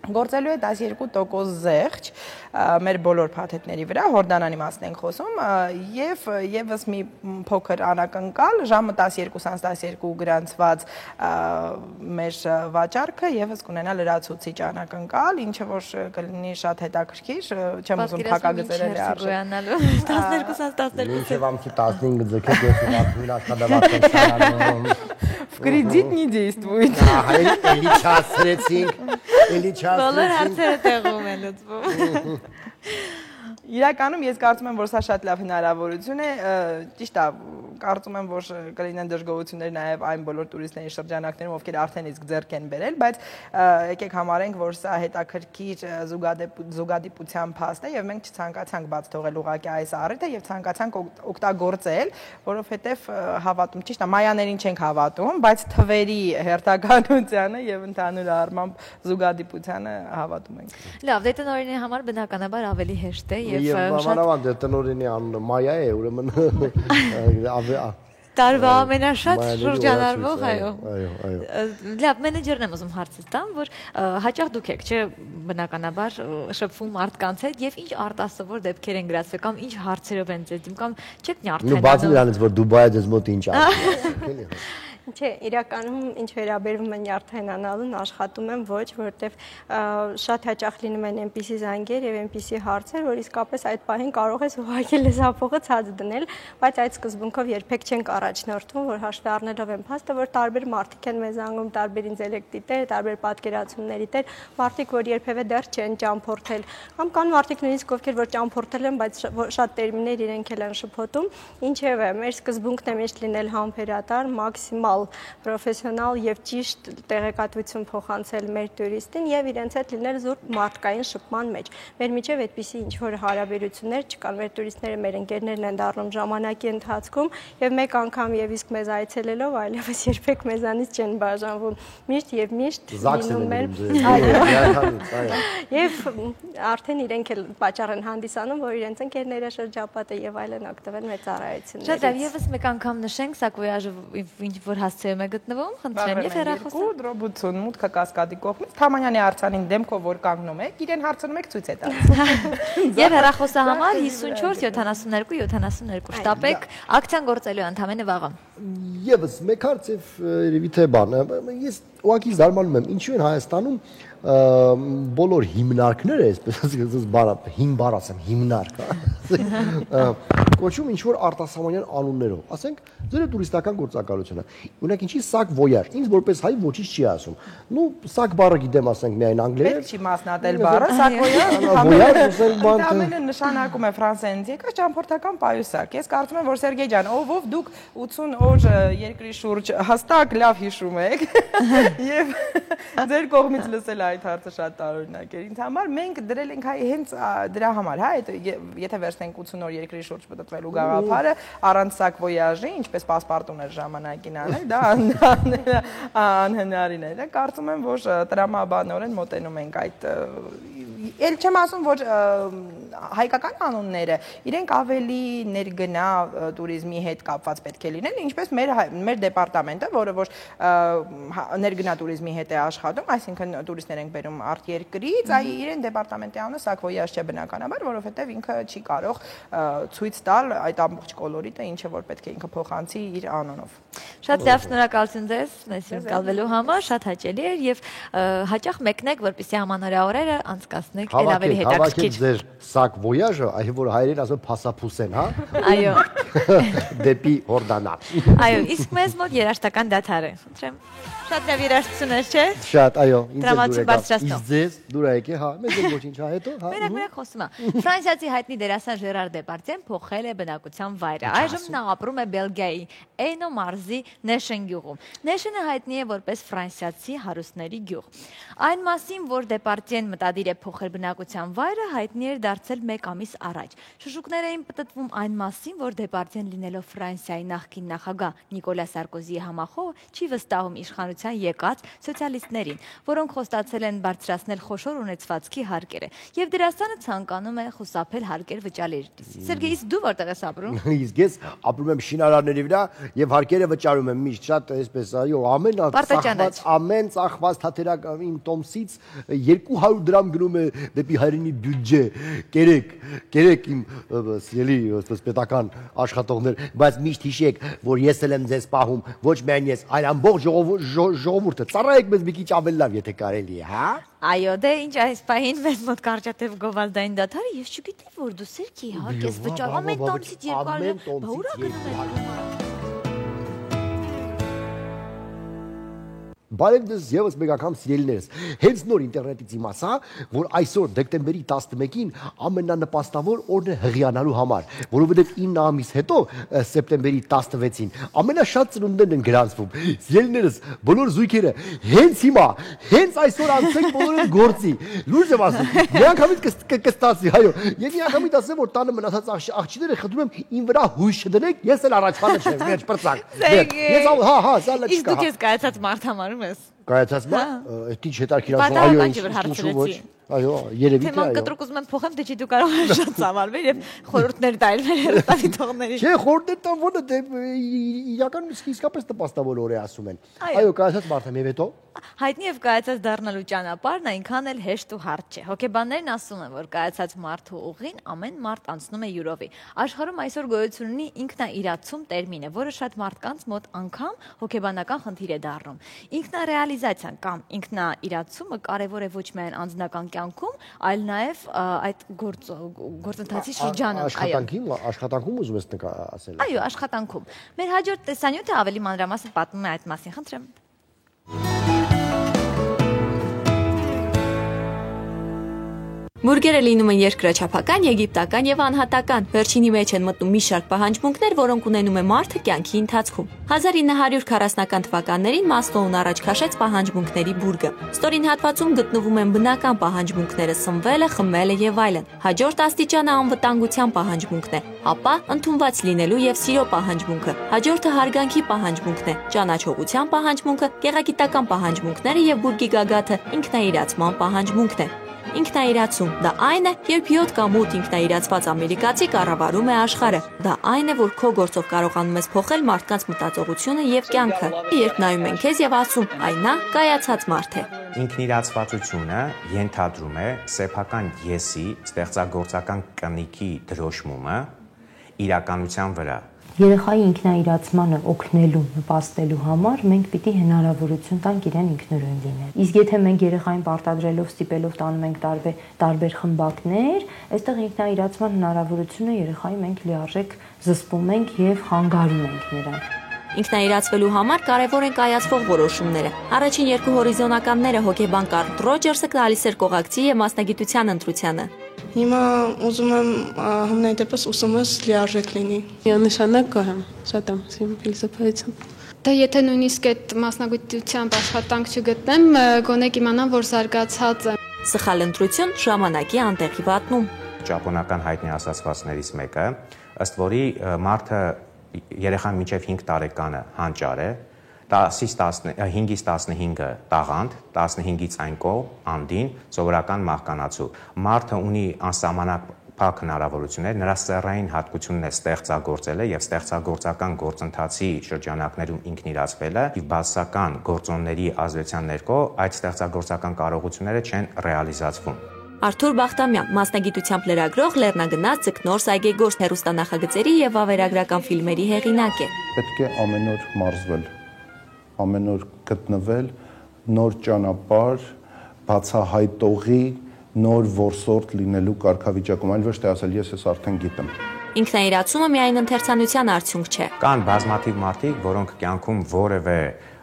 գործելու է 12% զեղչ մեր բոլոր փաթեթների վրա, հորդանանի մասն ենք խոսում, եւ եւս մի փոքր անակնկալ ժամը 12:12 գրանցված մեր վաճառքը եւս կունենա լրացուցիչ անակնկալ, ինչը որ կլինի շատ հետաքրքիր, չեմ ուզում փակագծերել արժանալու 12:12 Մինչև ամսի 15 ձգեք ես ուղարկում աշխատավարձ սարանում Կրեդիտ не действует։ Էլի չասրեցինք, էլի Բոլոր հարցերը տեղում են լուծվում։ Իրականում ես կարծում եմ, որ սա շատ լավ հնարավորություն է, ճիշտ է, կարծում եմ, որ կլինեն դժգոհություններ նաև այն բոլոր տուրիստների շրջանակներում, ովքեր արդեն իսկ ձեռք են բերել, բայց եկեք համարենք, որ սա հետաքրքիր զուգադիպության փաստ է եւ մենք չցանկացանք բաց թողել ուղղակի այս առիթը եւ ցանկացանք օգտագործել, որովհետեւ հավատում, ճիշտ է, մայաներին չենք հավատում, բայց թվերի հերթականությանը եւ ընդհանուր առմամբ զուգադիպությանը հավատում ենք։ Լավ, դե տնօրենի համար բնականաբար ավելի հեշտ է եւ մանավանդ տնօրենի անունը Մայա է, ուրեմն Տարվա ամենաշատ շրջանառվող, այո։ Այո։ Լավ, մենեջերն եմ ուզում հարցը տամ, որ հաճախ դուք եք, չէ, բնականաբար շփվում մարդկանց հետ եւ ինչ արտասովոր դեպքեր են գրածվել կամ ինչ հարցերով են ձեզ դիմ կամ չեք նյարդայնանում։ Նու բացի նրանից, որ Դուբայը ձեզ մոտ ինչ ասում է։ Չէ, իրականում ինչ վերաբերում է նյարդայնանալուն, աշխատում եմ ոչ, որովհետև շատ հաճախ լինում են այնպիսի զանգեր եւ այնպիսի հարցեր, որ իսկապես այդ պահին կարող ես ուղղակի լեզափողը ցած դնել, բայց այդ սկզբունքով երբեք չենք առաջնորդվում, որ հաշվի առնելով այն փաստը, որ տարբեր մարդիկ են մեզ անգում, տարբեր ինտելեկտի տեր, տարբեր պատկերացումների տեր, մարդիկ, որ երբևէ դեռ չեն ճամփորդել, կամ կան մարդիկ նույնիսկ ովքեր որ ճամփորդել են, բայց շատ տերմիններ իրենք էլ են շփոթում, ինչևէ, մեր սկզբունքն է միշտ լինել համբերատար, մաքսիմալ պրոֆեսիոնալ եւ ճիշտ տեղեկատվություն փոխանցել մեր տուրիստին եւ իրենց հետ լինել զուր մարդկային շփման մեջ։ Մեր միջև այդպիսի ինչ որ հարաբերություններ չկան, մեր տուրիստները մեր ընկերներն են դառնում ժամանակի ընթացքում եւ մեկ անգամ եւ իսկ մեզ այցելելով այլևս երբեք մեզանից չեն բաժանվում։ Միշտ լինում են եւ արդեն իրենք էլ պատճառ են հանդիսանում, որ իրենց ընկերները շրջապատը եւ այլն օգտվել մեր ծառայություններից։ Շատ լավ, եւս մեկ անգամ նշենք, սա կոյաժը ինչ որ հասցեում է գտնվում, խնդրեմ եւ հեռախոսը դրոբություն մուտքը Կասկադի կողմից Թամանյանի արձանին դեմքով որ կանգնում եք, իրեն հարցնում եք ցույց է տալիս։ Եվ հեռախոսը համար 54 72 72 շտապեք, ակցիան գործելու է ընդամենը վաղը։ Եվս մեկ հարց եւ երևի թե բան, ես ուղղակի զարմանում եմ, ինչու են Հայաստանում բոլոր հիմնարկները, այսպես ասած, հին բառ ասեմ, հիմնարկ, կոչում ինչ որ արտասահմանյան անուններով, ասենք, ձեր տուրիստական գործակալությունը։ Ունեք ինչի Sac Voyage, ինձ որպես հայ ոչինչ չի ասում։ Նու Sac բառը գիտեմ, ասենք, միայն անգլերեն։ Պետք չի մասնատել բառը, Sac Voyage, ամենը նշանակում է ֆրանսերենից եկած ճամփորդական պայուսակ։ Ես կարծում եմ, որ Սերգեյ ջան, ով դուք 80 օր երկրի շուրջ հստակ լավ հիշում եք եւ ձեր կողմից լսել այդ հարցը շատ տարօրինակ էր։ Ինձ համար մենք դրել ենք հենց դրա համար, հա, եթե վերցնենք 80 օր երկրի շուրջ մտածվելու գաղափարը առանց Sac Voyage-ի, ինչպես պասպորտուն էր ժամանակին անել, դա անհնարին է։ Դա կարծում եմ, որ տրամաբանորեն մոտենում ենք այդ Էլ չեմ ասում, որ հայկական անունները իրենք ավելի ներգնա туриզմի հետ կապված պետք է լինեն, ինչպես մեր դեպարտամենտը, որը որ ներգնա туриզմի հետ է աշխատում, այսինքն տուրիստներ ենք բերում արտերկրից, իրեն դեպարտամենտի անունը Սակվոյաժ չէ բնականաբար, որովհետև ինքը չի կարող ցույց տալ այդ ամբողջ կոլորիտը, ինչը որ պետք է ինքը փոխանցի իր անունով։ Շատ լավ, շնորհակալություն ձեզ, մեզ կալվելու համար, շատ հաճելի էր եւ հաճախ մեկնեք, որպեսզի ամանորյա օրերը անցկացնեք ել ավելի հետաքրքիր։ Հավաքեք ձեր Սակվոյաժը, այո, որ հայերեն ասում փասափուսեն, հա։ Այո։ Դեպի Հորդանան։ Այո, իսկ մեզ մոտ երաժշտական դադար է։ Խնդրեմ։ Շատ լավ երաժշտություններ, չէ՞։ Շատ, այո, ինձ ձեզ դուր եկե, հա, մեզ ոչինչ, հա, հետո, հա։ Մենակ խոսում է։ Ֆրանսիացի հայտնի դերասան Ժերար Դեպարդյեն փոխել է բնակության վայրը։ Այժմ նա ապրում է Բելգիայի Էյնո մարզի Նեշեն գյուղում։ Նեշենը հայտնի է որպես ֆրանսիացի հարուստների գյուղ։ Այն մասին, որ Դեպարդյեն մտադիր է փոխել բնակության վայրը, հայտնի էր դարձել 1 ամիս առաջ։ Շշուկներ էին պտտվում այն մասին, որ Դեպարդյեն լինելով Ֆրանսիայի նախկին նախագահ Նիկոլա Սարկոզիի համախոհ չի վստահում իշխանության եկած սոցիալիստներին, որոնք խոստացել են բարձրացնել խոշոր ունեցվածքի հարկերը, եւ դերասանը ցանկանում է խուսափել հարկեր վճարելուց։ Սերգեյ, իսկ դու որտեղ ես ապրում։ Իսկ ես ապրում եմ շինարարների վրա եւ հարկերը վճարում եմ միշտ շատ այսպես, այո, ամեն ծախված թաթերական իմ տոմսից 200 դրամ գնում է դեպի հայրենի բյուջե։ Կերեք իմ սիրելի այսպես պետական աշխատողներ, բայց միշտ հիշեք, որ ես էլ եմ ձեզ պահում, ոչ միայն ես, այլ ամբողջ ժողովուրդը։ Ծառայեք մեզ մի քիչ ավելի լավ, եթե կարելի է, հա։ Այո, դե ինչ այս պահին մեզ մոտ կարճատև գովազդային դադարը, ես չգիտեմ, որ դու Սերգեյ, իհարկե, վճարում ամեն տոմսից 200, բա ուրա գնում ես։ Բարև ձեզ եւս մեկ անգամ սիրելիներս։ Հենց նոր ինտերնետից իմացա, որ այսօր դեկտեմբերի 11-ին ամենանպաստավոր օրն է հղիանալու համար, որովհետեւ 9 ամիս հետո սեպտեմբերի 16-ին ամենաշատ ծնունդներն են գրանցվում։ Սիրելիներս, բոլոր զույգերը հենց հիմա, հենց այսօր անցեք բոլորը գործի։ Լուրջ եմ ասում։ Միանգամից կստացի, այո։ Եվ միանգամից ասեմ, որ տանը մնացած աղջիկները խնդրում եմ ին վրա հույս չդնեք, ես էլ առաջվանը չեմ, վերջ պրծակ։ Ես հա, սա լավ չկա։ Իսկ դուք ես կայացած մարդ համարում ես։ Կայացած մա, այդ ինչ հետարքիրացում, այո, ինչ ոչ, այո, երևի թե այո։ Թեման կտրուկ ուզում եմ փոխեմ, թե չի դու կարող ես շատ ծավալվել եւ խորհուրդներ տալ մեր հերոստատիտողներին։ Չէ, խորհուրդներ տան ո՞րը դե իրական իսկապես տպաստավոր օր է ասում են։ Այո, կայացած մարդ եմ եւ հետո հայտնի եւ կայացած դառնալու ճանապարհն այնքան էլ հեշտ ու հարթ չէ։ Հոգեբաններն ասում են, որ կայացած մարդու ուղին ամեն մարդ անցնում է յուրովի։ Աշխարհում այսօր գոյություն ունի ինքնաիրացում տերմինը, որը շատ մարդկանց մոտ անգամ հոգեբանական խնդիր է դառնում։ Ինքնարեալիզացիան կամ ինքնաիրացումը կարևոր է ոչ միայն անձնական կյանքում, այլ նաեւ այդ գործընթացի շրջանում։ Աշխատանքում ուզում ես ասել։ Այո, աշխատանքում։ Մեր հաջորդ տեսանյութը ավելի մանրամասն պատմում է այդ մասին, խնդրեմ։ Բուրգերը լինում են երկրաչափական, եգիպտական եւ անհատական։ Վերջինի մեջ են մտնում մի շարք պահանջմունքներ, որոնք ունենում է մարդը կյանքի ընթացքում։ 1940-ական թվականներին Մասլոուն առաջ քաշեց պահանջմունքների բուրգը։ Ստորին հատվածում գտնվում են բնական պահանջմունքները՝ սնվելը, խմելը եւ այլն։ Հաջորդ աստիճանը անվտանգության պահանջմունքն է, ապա ընդունված լինելու եւ սիրո պահանջմունքը։ Հաջորդը հարգանքի պահանջմունքն է, ճանաչողության պահանջմունքը, գեղագիտական պահանջմունքները եւ բուրգի գագաթը ինքնաիրացման պահանջմունքն է։ Ինքնաիրացում դա այն է, երբ 7 կամ 8 ինքնաիրացված ամերիկացի կառավարում է աշխարհը։ Դա այն է, որ քո գործով կարողանում ես փոխել մարդկանց մտածողությունը եւ կյանքը։ Երբ նայում են քեզ եւ ասում, այն նա կայացած մարդ է։ Ինքնիրացվածությունը ենթադրում է սեփական եսի ստեղծագործական կնիքի դրոշմումը իրականության վրա։ Երեխայի ինքնաիրացմանը օգնելու, նպաստելու համար մենք պիտի հնարավորություն տանք իրեն ինքնուրույն լինել։ Իսկ եթե մենք երեխային պարտադրելով, ստիպելով տանում ենք տարբեր խմբակներ, այստեղ ինքնաիրացման հնարավորությունը երեխայի մենք լիարժեք զսպում ենք եւ խանգարում ենք նրան։ Ինքնաիրացվելու համար կարևոր են կայացվող որոշումները։ Առաջին երկու հորիզոնականները հոգեբան Կարլ Ռոջերսը տալիս էր կողակցի եւ մասնագիտության ընտրությանը։ Հիմա ուզում եմ համենայն դեպս ուսումս լիարժեք լինի։ Նշանակ կհեմ, շատ եմ սիրում փիլիսոփայություն։ Դա եթե նույնիսկ այդ մասնագիտությամբ աշխատանք չգտնեմ, գոնե կիմանամ, որ զարգացած եմ։ Սխալ ընտրություն ժամանակի անտեղի վատնում։ Ճապոնական հայտնի ասացվածներից մեկը, ըստ որի մարդը երեխան մինչև 5 տարեկանը հանճար է, 5-ից 15-ը տաղանդ, 15-ից այն կողմ, անդին, սովորական մահկանացու։ Մարդը ունի անսահմանափակ հնարավորություններ, նրա սեռային հատկությունն է ստեղծագործելը եւ ստեղծագործական գործընթացի շրջանակներում ինքն իրացվելը եւ բացասական գործոնների ազդեցության ներքո այդ ստեղծագործական կարողությունները չեն ռեալիզացվում։ Արթուր Բախտամյան, մասնագիտությամբ լրագրող, լեռնագնաց, ձկնորս, այգեգործ, հեռուստանախագծերի եւ վավերագրական ֆիլմերի հեղինակ է։ Պետք է ամեն օր մարզվել, ամեն օր գտնվել նոր ճանապարհ, բացահայտողի, նոր որսորդ լինելու կարգավիճակում, այլ ոչ թե ասել ես արդեն գիտեմ։ Ինքնաիրացումը միայն ընթերցանության արդյունք չէ։ Կան բազմաթիվ մարդիկ, որոնք կյանքում որևէ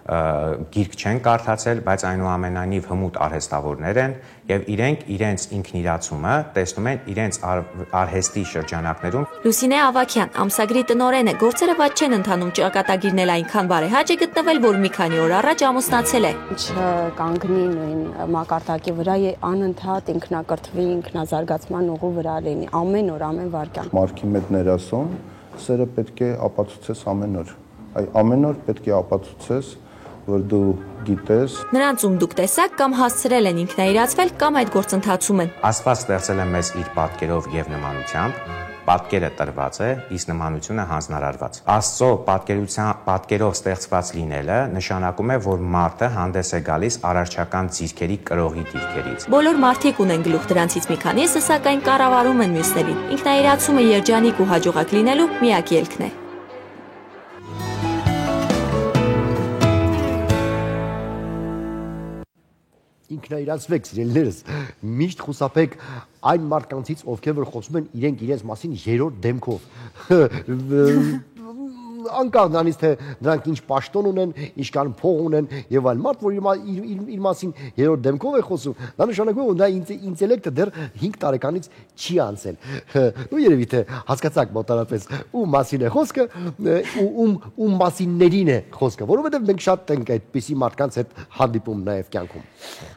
գիրք չեն կարդացել, բայց այնուամենայնիվ հմուտ արհեստավորներ են եւ իրենք իրենց ինքնիրացումը տեսնում են իրենց արհեստի շրջանակներում։ Լուսինե Ավագյան, ամսագրի տնօրեն է, գործերը ված չեն ընթանում, ճակատագիրն էլ այնքան բարեհաճ է գտնվել, որ մի քանի օր առաջ ամուսնացել է։ Չկանգնի նույն մակարդակի վրա, անընդհատ ինքնակրթվի, ինքնազարգացման ուղու վրա լինի, ամեն օր, ամեն վայրկյան։ Մարքի մեծ ներասում, սերը պետք է ապացուցես ամեն օր։ Ամեն օր պետք է ապացուցես, որ դու գիտես։ Նրանց ում դուք տեսակ կամ հասցրել են ինքնաիրացվել կամ այդ գործընթացում են։ Աստված ստեղծել է մեզ իր պատկերով եւ նմանությամբ, պատկերը տրված է, իսկ նմանությունը հանձնարարված։ Աստծո պատկերով ստեղծված լինելը նշանակում է, որ մարդը հանդես է գալիս արարչական ձիրքերի կրողի դիրքերից։ Բոլոր մարդիկ ունեն գլուխ, դրանցից մի քանիսը սակայն կառավարում են մյուսներին։ Ինքնաիրացումը երջանիկ ու հաջողակ լինելու միակ ելքն է։ Ինքնաիրացվեք, սիրելիներս, միշտ խուսափեք այն մարդկանցից, ովքեր որ խոսում են իրենց մասին երրորդ դեմքով։ Անկախ նրանից թե նրանք ինչ պաշտոն ունեն, ինչքան փող ունեն եւ այլ մարդ, որ իր մասին երրորդ դեմքով է խոսում, դա նշանակում է, որ նա ինտելեկտը դեռ 5 տարեկանից չի անցել։ Ու երևի թե հասկացաք մոտարապես ում մասին է խոսքը, ում մասիններին է խոսքը, որովհետեւ մենք շատ ենք այդպիսի մարդկանց հետ հանդիպում նաեւ կյանքում։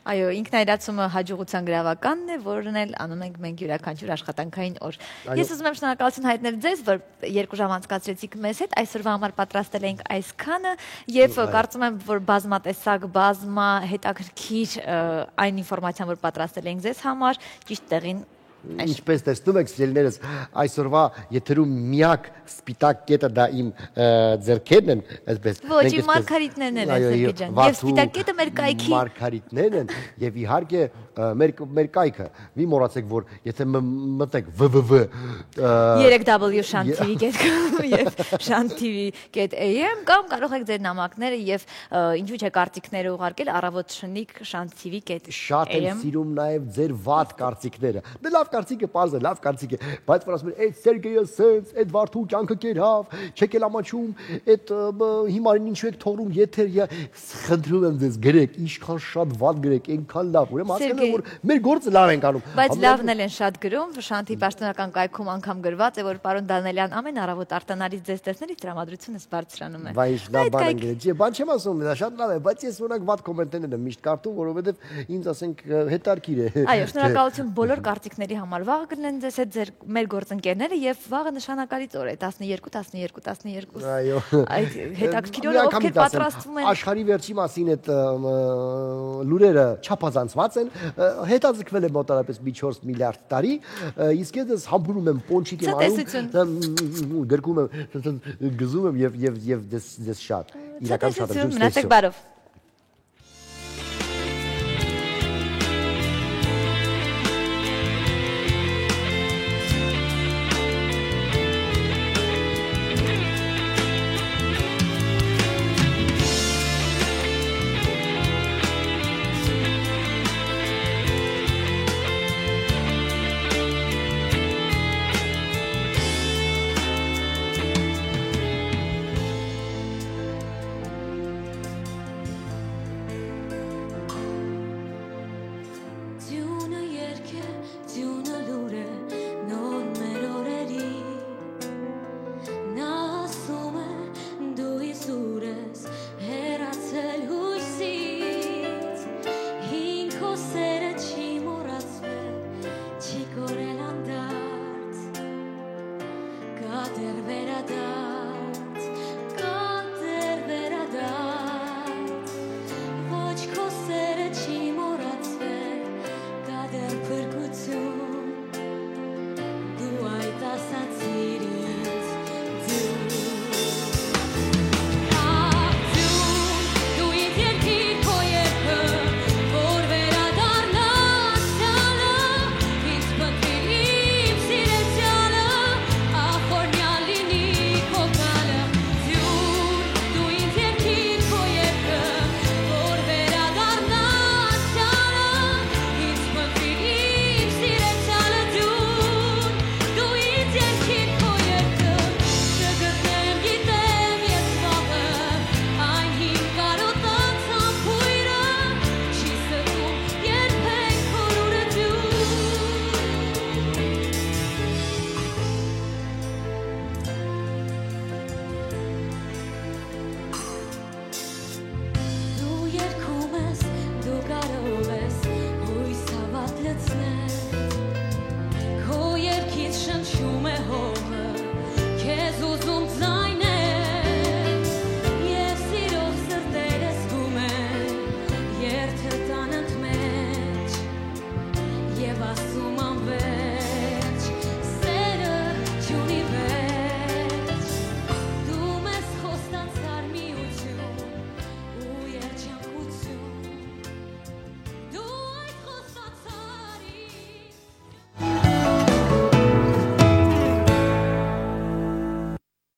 Այո, ինքնաիրացումը հաջողության գրավականն է, որն էլ անում ենք մենք յուրաքանչյուր աշխատանքային օր։ Ես ուզում եմ շնորհակալություն հայտնել ձեզ, որ 2 ժամ անցկացրեցիք մեզ հետ, այսօրվա համար պատրաստել ենք այսքանը եւ կարծում եմ, որ բազմատեսակ, հետաքրքիր այն ինֆորմացիան, որ պատրաստել ենք ձեզ համար, ճիշտ տեղին Ինչպես տեսնում եք, սիրելիներս, այսօրվա եթերում միակ սպիտակ կետը դա իմ ձեռքերն են, այսպես։ Ոչ, իմ մարգարիտներն են, Սերգեյ ջան։ Եվ սպիտակ կետը մեր կայքի մարգարիտներն են եւ իհարկե մեր կայքը։ Մի մոռացեք, որ եթե մտեք www 3w shantv.com եւ shantv.am կամ կարող եք ձեր նամակները եւ ինչու՞ չէ կարծիքները ուղարկել առավոտ շնիկ shantv.am։ Շատ եմ սիրում նաեւ ձեր վատ կարծիքները։ Դե լավ կարծիք է, պարզ է, լավ կարծիք է, բայց որ ասում են, այդ Սերգեյը սենց, այդ Վարդու կյանքը կերավ, չեք էլ ամաչում, այդ հիմարին ինչու եք թողնում եթեր, խնդրում եմ ձեզ գրեք, ինչքան շատ վատ գրեք, այնքան լավ, ուրեմն հասկանում եմ, որ մեր գործը լավ ենք անում։ Բայց լավն էլ են շատ գրում, Շանթի պաշտոնական կայքում անգամ գրված է, որ պարոն Դանելյան ամեն առավոտ արտանալից ձեզ տեսնելիս տրամադրությունս բարձրանում է։ Բայց լավ բան են գրել, բան չեմ ասում, դա շատ լավ է, բայց ես օրինակ վատ կոմենտներն եմ միշտ կարդում, որովհետև ինձ ասենք հետարքիր է։ Այո, շնորհակալություն բոլոր կարծիքների համար, վաղը կլինեն ձեզ հետ ձեր մեր գործընկերները եւ վաղը նշանակալից օր է 12 Այո։ Այդ հետաքրքիր օրը ովքեր պատրաստվում են աշխարհի վերջի մասին այդ լուրերը չափազանցված են, հետաձգվել է մոտարապես մի 4 միլիարդ տարի, իսկ ես համբուրում եմ պոնչիկ եմ անում, գրկում եմ, գզում եմ եւ դες շատ իրական շատ մնացեք բարով։